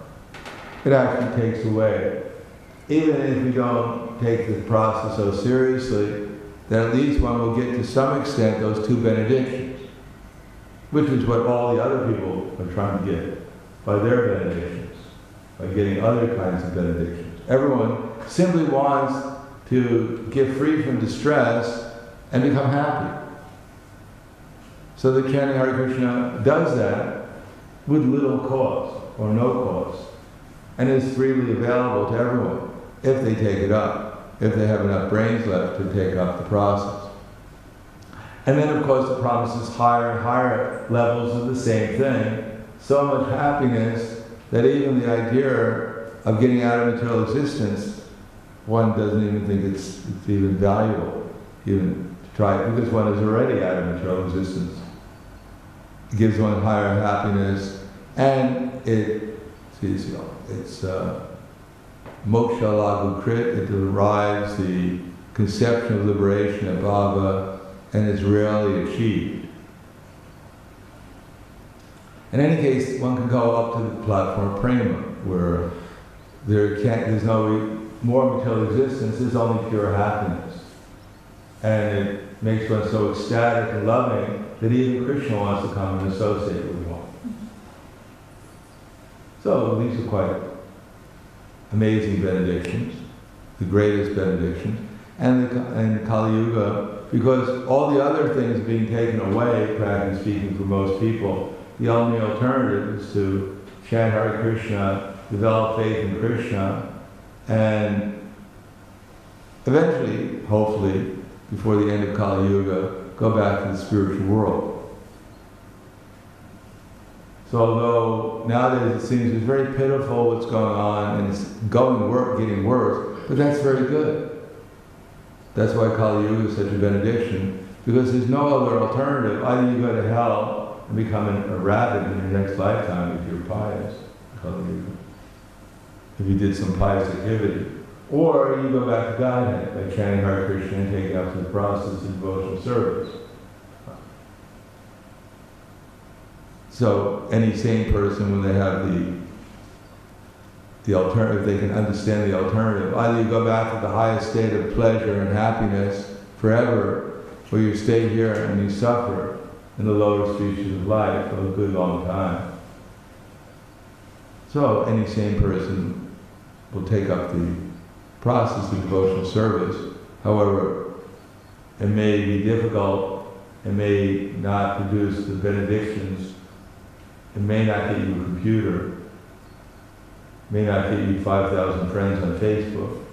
It actually takes away. Even if we don't take the process so seriously, then at least one will get to some extent those two benedictions, which is what all the other people are trying to get by their benedictions, by getting other kinds of benedictions. Everyone simply wants to get free from distress and become happy. So the chanting Hare Krishna does that with little cost or no cost, and is freely available to everyone if they take it up, if they have enough brains left to take up the process. And then of course it promises higher and higher levels of the same thing, so much happiness that even the idea of getting out of material existence, one doesn't even think it's even valuable, even to try it, because one is already out of material existence. It gives one higher happiness, and it's moksha lagu krit, it derives the conception of liberation of bhava, and is rarely achieved. In any case, one can go up to the platform of prema, where there's no more material existence, there's only pure happiness. And it makes one so ecstatic and loving that even Krishna wants to come and associate with one. So these are quite amazing benedictions, the greatest benedictions. And in Kali Yuga, because all the other things being taken away, practically speaking, for most people, the only alternative is to chant Hare Krishna, develop faith in Krishna, and eventually, hopefully, before the end of Kali Yuga, go back to the spiritual world. So although nowadays it seems it's very pitiful what's going on, and it's getting worse, but that's very good. That's why Kali Yuga is such a benediction, because there's no other alternative. Either you go to hell and become a rabbit in your next lifetime if you're pious, Kali Yuga, if you did some pious activity, or you go back to Godhead by chanting Hare Krishna and taking up to the process of devotional service. So any sane person, when they have the alternative, they can understand the alternative. Either you go back to the highest state of pleasure and happiness forever, or you stay here and you suffer in the lower species of life for a good long time. So any sane person will take up the process of devotional service. However, it may be difficult, it may not produce the benedictions, it may not get you a computer, it may not get you 5,000 friends on Facebook,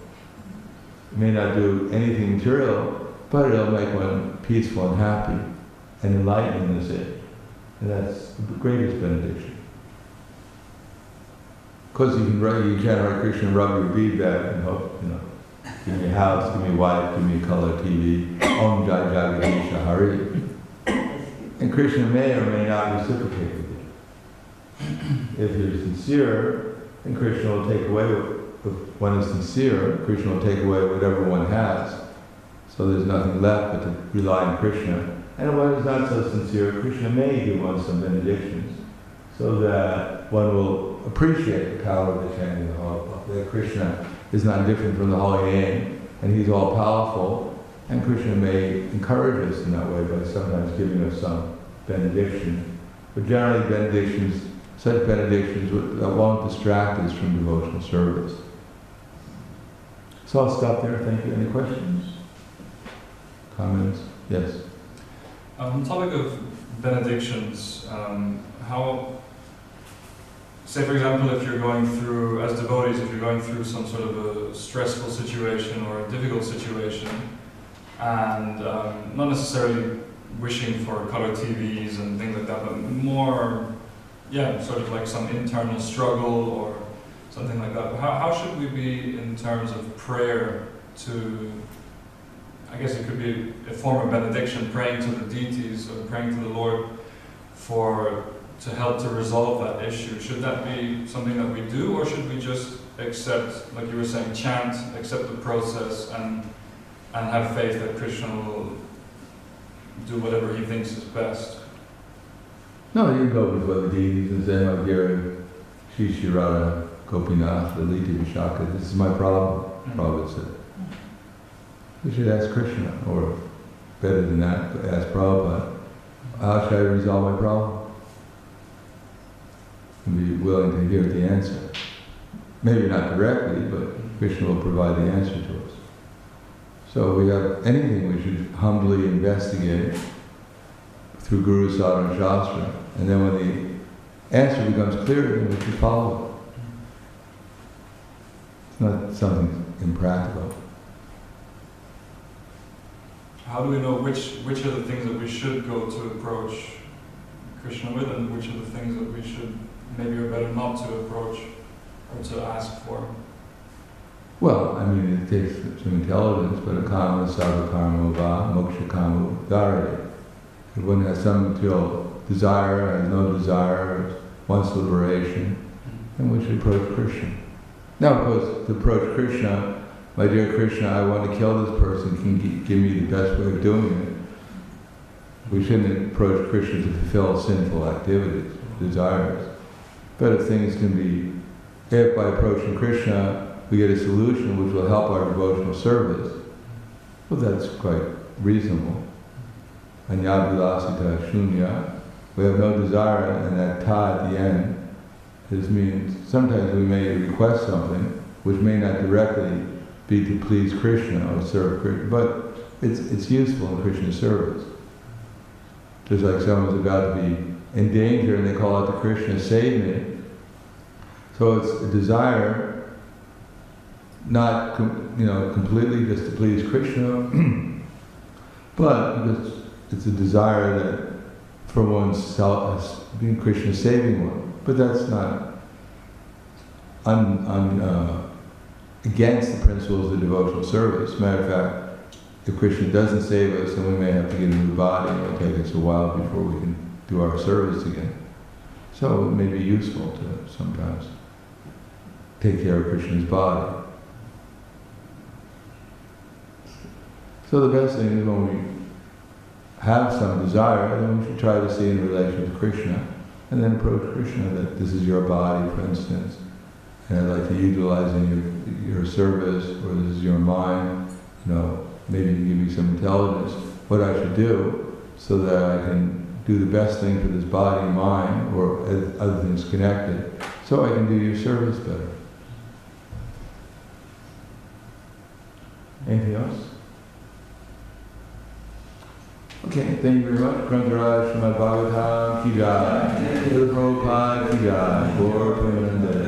it may not do anything material, but it'll make one peaceful and happy and enlightened in this age. And that's the greatest benediction. Of course, you can chant Hare Krishna and rub your bead back and hope, give me a house, give me a wife, give me a color TV, Om Jai Jagadish Hari. And Krishna may or may not reciprocate with you. If you're sincere, then Krishna will take away if one is sincere, Krishna will take away whatever one has. So there's nothing left but to rely on Krishna. And if one is not so sincere, Krishna may give one some benedictions, so that one will appreciate the power of the chanting of the Holy Bhakti. That Krishna is not different from the holy name, and he's all powerful, and Krishna may encourage us in that way by sometimes giving us some benediction. But generally such benedictions that won't distract us from devotional service. So I'll stop there. Thank you. Any questions? Comments? Yes? On the topic of benedictions. How, say for example, if you're going through, as devotees, if you're going through some sort of a stressful situation or a difficult situation, and not necessarily wishing for color TVs and things like that, but more, sort of like some internal struggle or something like that. How should we be in terms of prayer to, I guess it could be a form of benediction, praying to the deities or praying to the Lord to help to resolve that issue? Should that be something that we do, or should we just accept, like you were saying, chant, accept the process and have faith that Krishna will do whatever he thinks is best? No, you can go before the deities and say, my dear Shri Radha, Gopinath, Lalita Vishaka, this is my problem, Prabhupada said. We should ask Krishna, or better than that, ask Prabhupada, how should I resolve my problem? And be willing to hear the answer. Maybe not directly, but Krishna will provide the answer to us. So we have anything we should humbly investigate through Guru Sadhana Shastra, and then when the answer becomes clear, then we should follow it. It's not something impractical. How do we know which are the things that we should go to approach Krishna with, and which are the things that we should maybe are better not to approach or to ask for? Well, I mean, it takes some intelligence, but a kama sarva karma va moksha kama dharate. If one has some material desire, has no desire, wants liberation, then we should approach Krishna. Now, of course, to approach Krishna, my dear Krishna, I want to kill this person, can you give me the best way of doing it? We shouldn't approach Krishna to fulfill sinful activities, desires. But if things can be, if by approaching Krishna, we get a solution which will help our devotional service, well, that's quite reasonable. Anyavilasita shunya, we have no desire, and that ta at the end, this means sometimes we may request something which may not directly be to please Krishna or serve Krishna, but it's useful in Krishna's service. Just like someone's about to be in danger and they call out to Krishna, save me. So it's a desire, not completely just to please Krishna, but because it's a desire that for oneself, being Krishna saving one. But that's not against the principles of devotional service. Matter of fact, if Krishna doesn't save us, then we may have to get a new body. It will take us a while before we can do our service again. So it may be useful to sometimes take care of Krishna's body. So the best thing is when we have some desire, then we should try to see in relation to Krishna, and then approach Krishna that this is your body, for instance, and I'd like to utilize in your service, or this is your mind, maybe you can give me some intelligence, what I should do, so that I can do the best thing for this body, mind, or other things connected, so I can do your service better. Anything else? Okay, thank you very much. Grantharaj, Srimad Bhagavatam, ki jai. Srila Prabhupada, ki jai. Gaur Premanande.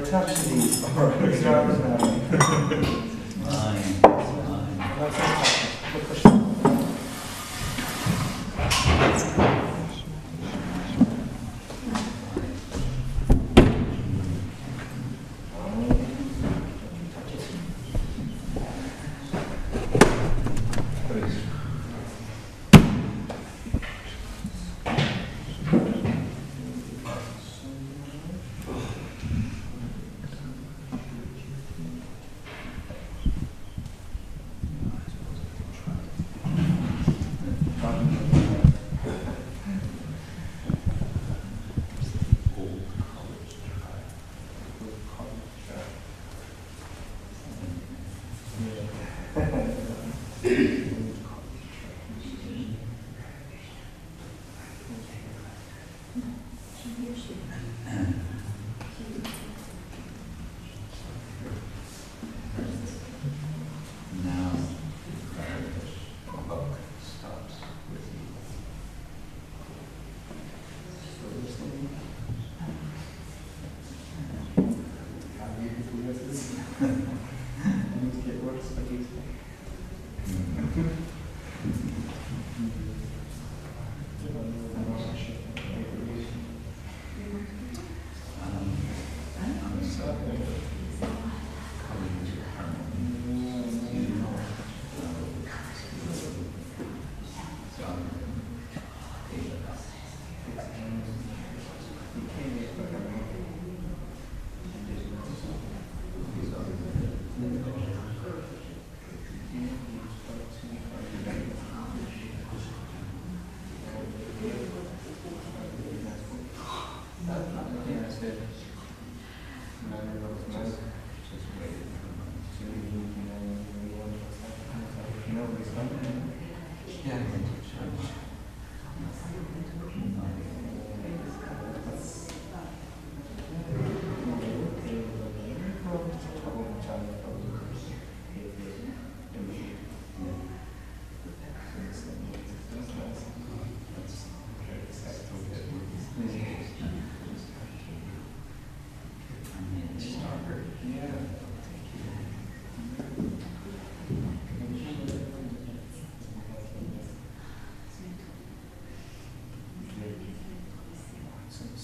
Attached to these, or these drivers now. It works, but he's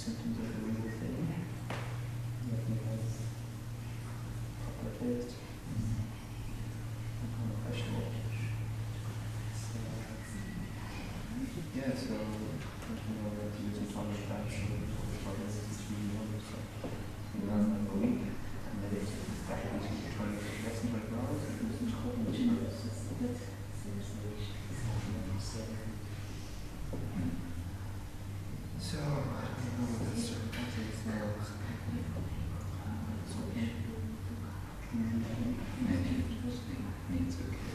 symptoms of the real thing. Nothing else. Proper taste. Unprofessional. So, yeah, so we're using public plants and products which we know. So we run like a week and then it's practically 20 less than 20 hours and do some cooking cheese. So, I don't know what the circumstances now is. It's okay. It's okay.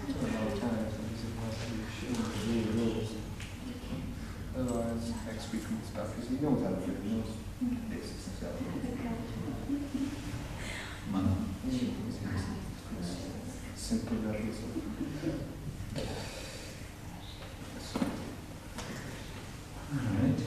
So a lot of times, I'm supposed to be sure to do the rules. Otherwise, next week we stuff, because he knows how to do it, he knows basics himself. Simple levels of Alright.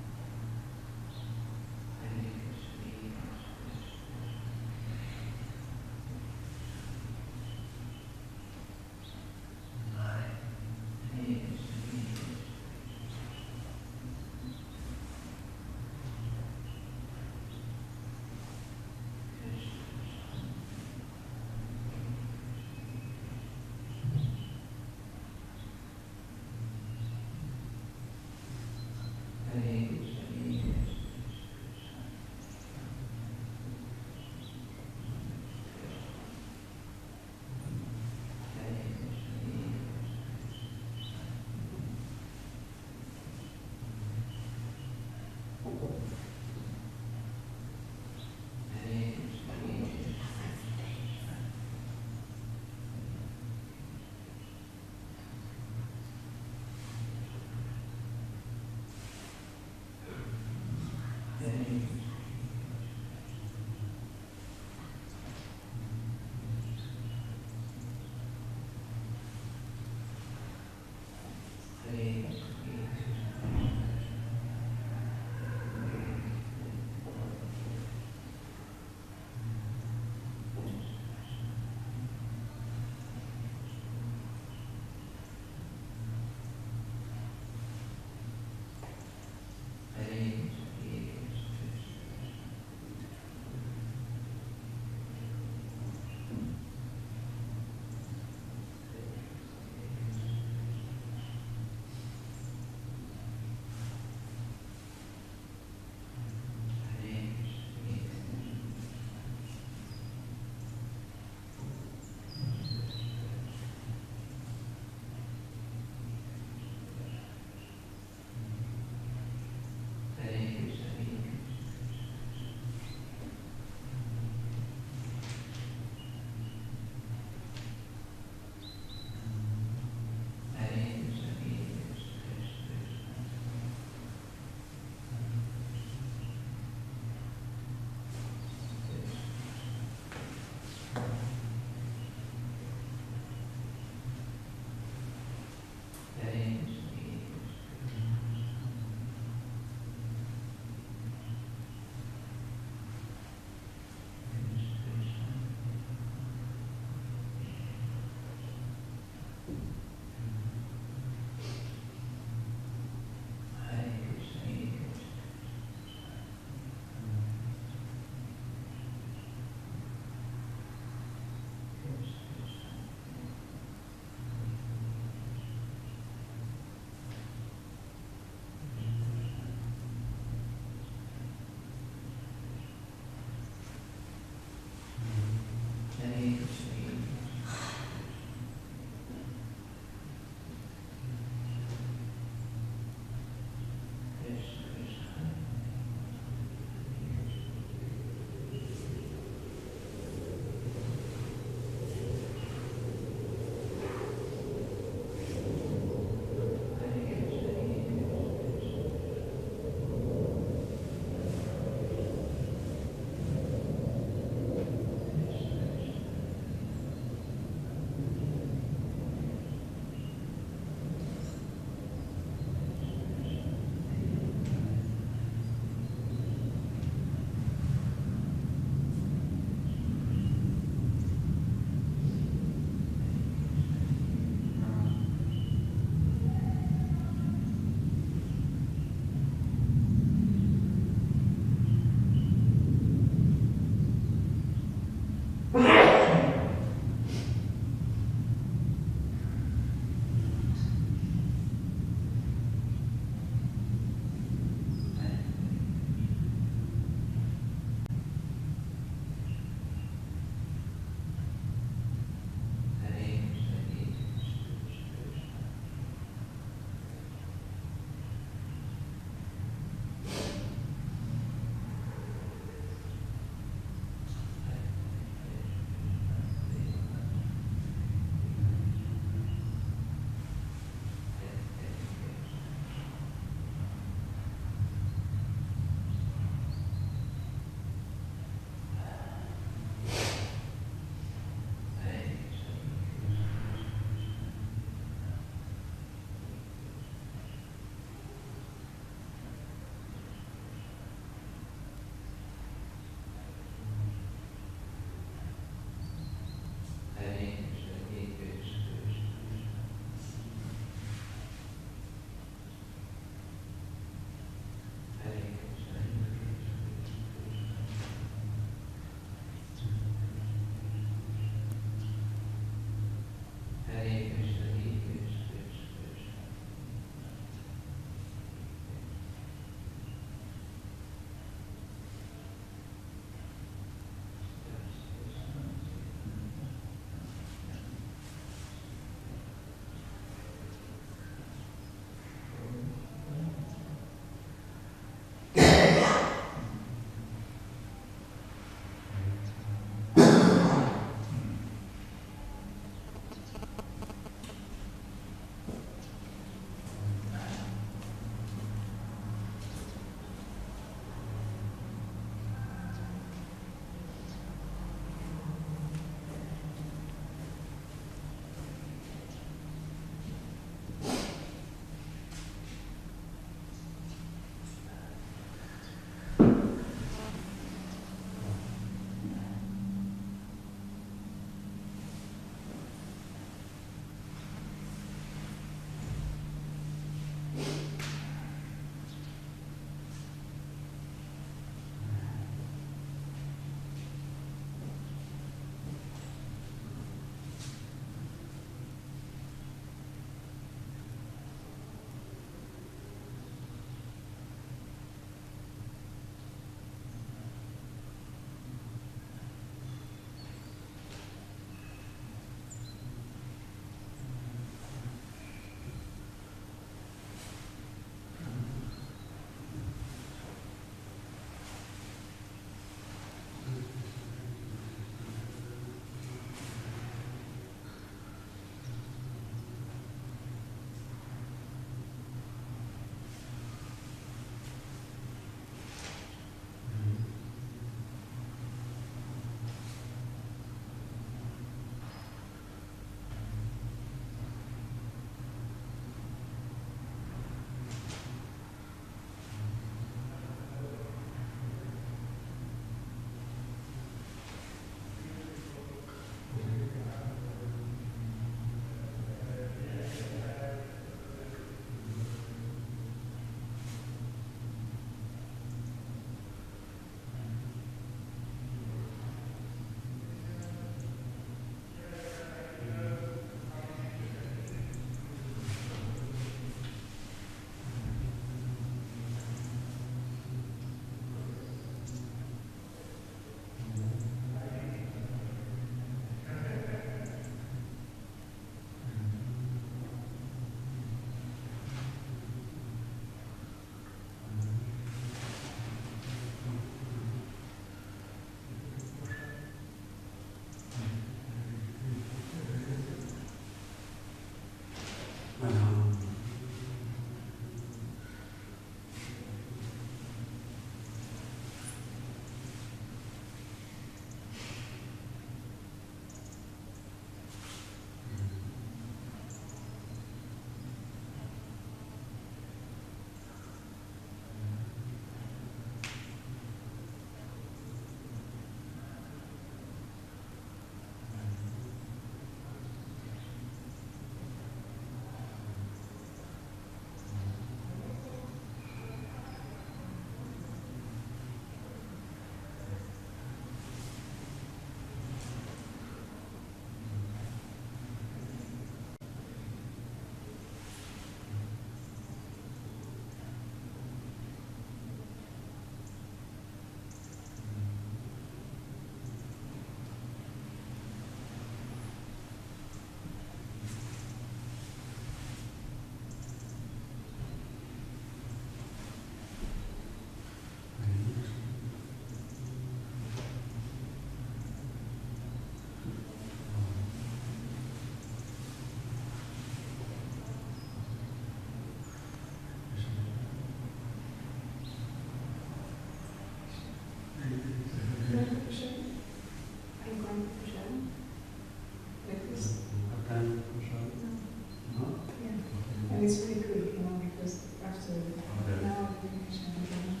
And it's really quick, because after now we finish everything.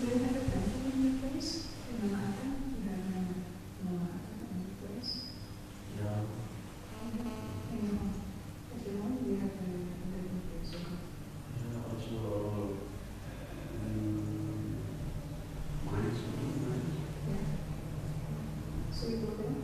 Do you have a temple in your place? In Manhattan? You have Manhattan in your place? Yeah. If you want, we have a different place. Yeah, also, mines. Yeah. So you go there?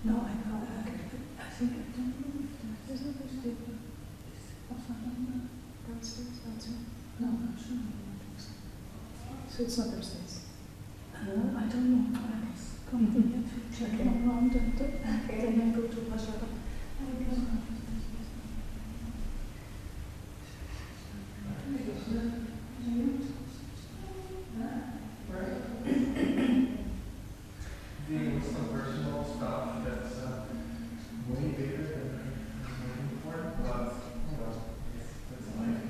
No, I can't. I think I don't know if there's no paper. Downstairs. No, I'm sure. So it's not upstairs. I don't know. I was coming here to check around and then I go to Prahladananda. Dealing with some personal stuff that's way bigger than I'm looking for, but you know, that's life.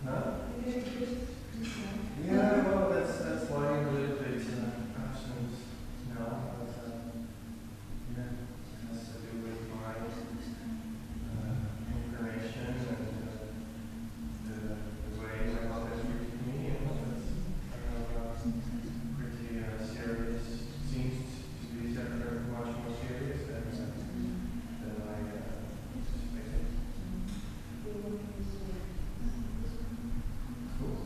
Huh? Yeah, well, that's why I'm a little bit absent now. But yeah, it has to do with my incarnation and the way my mother treated me. You know, that's pretty serious. Seems to be much more serious than I anticipated. Cool.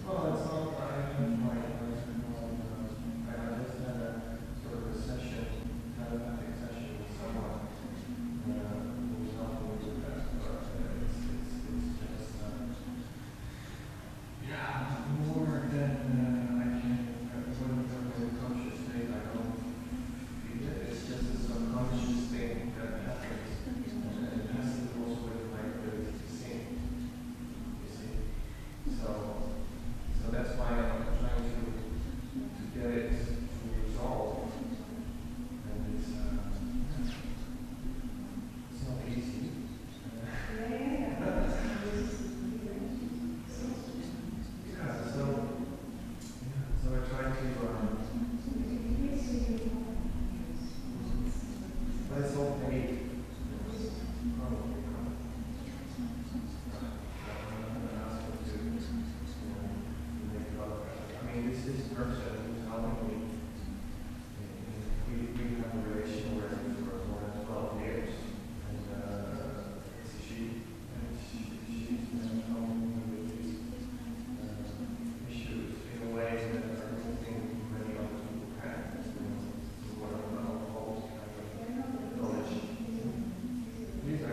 Well, it's not. I have my I just had a sort of a session, telepathic session with someone who was helping me with that, but it's just more than I can. When I'm in a conscious state, I don't feel it. It's just a subconscious thing that happens, and it has to do also with my ability to sing. You see, so that's why I'm trying to get it to resolve, and it's not easy. So I try to but it's all paid. I mean, this person who's helping me, we have a relation where for more than 12 years, and she's helping me with these issues in a way that I don't think many other people can. What I'm now called kind of knowledge. These are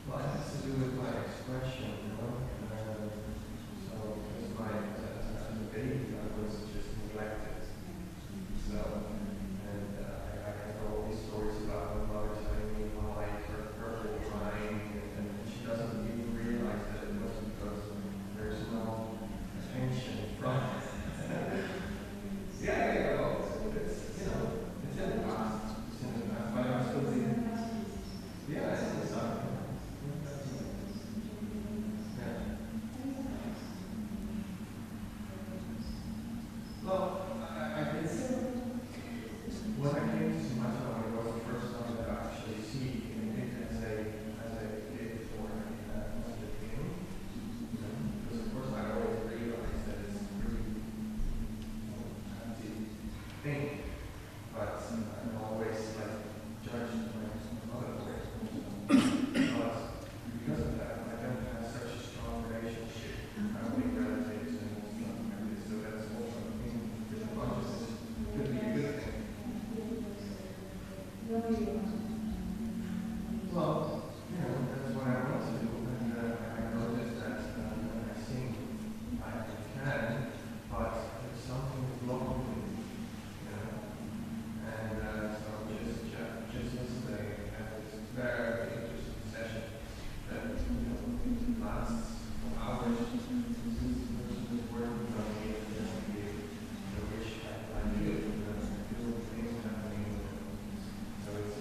well, it has to do with my expression, you know. So, because as a baby, I was just neglected. So, and I have all these stories about my mother telling me how I hurt her whole time, and she doesn't even realize that it was because there's no attention from yeah, you know, it's in the past. It's in the past, but I'm still there. Yeah, it's in the sun. Well, I guess when I came to Sumatra, it was the first time that I actually see it as a gift for the king. Because of course I always realized that it's really empty thing, but I'm always like judged my mother for it. But because of that, I don't have such a strong relationship with family relatives and stuff like this. So that's also a thing with the consciousness. Could be a good thing. Well, you know, that's what I want to do, and I noticed that when I sing, I can, but there's something blocking me, you know. And so just yesterday, I had this very interesting session that lasts for hours. This person was working on me, and the wish I knew, things happening. So it's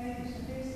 Okay, so there's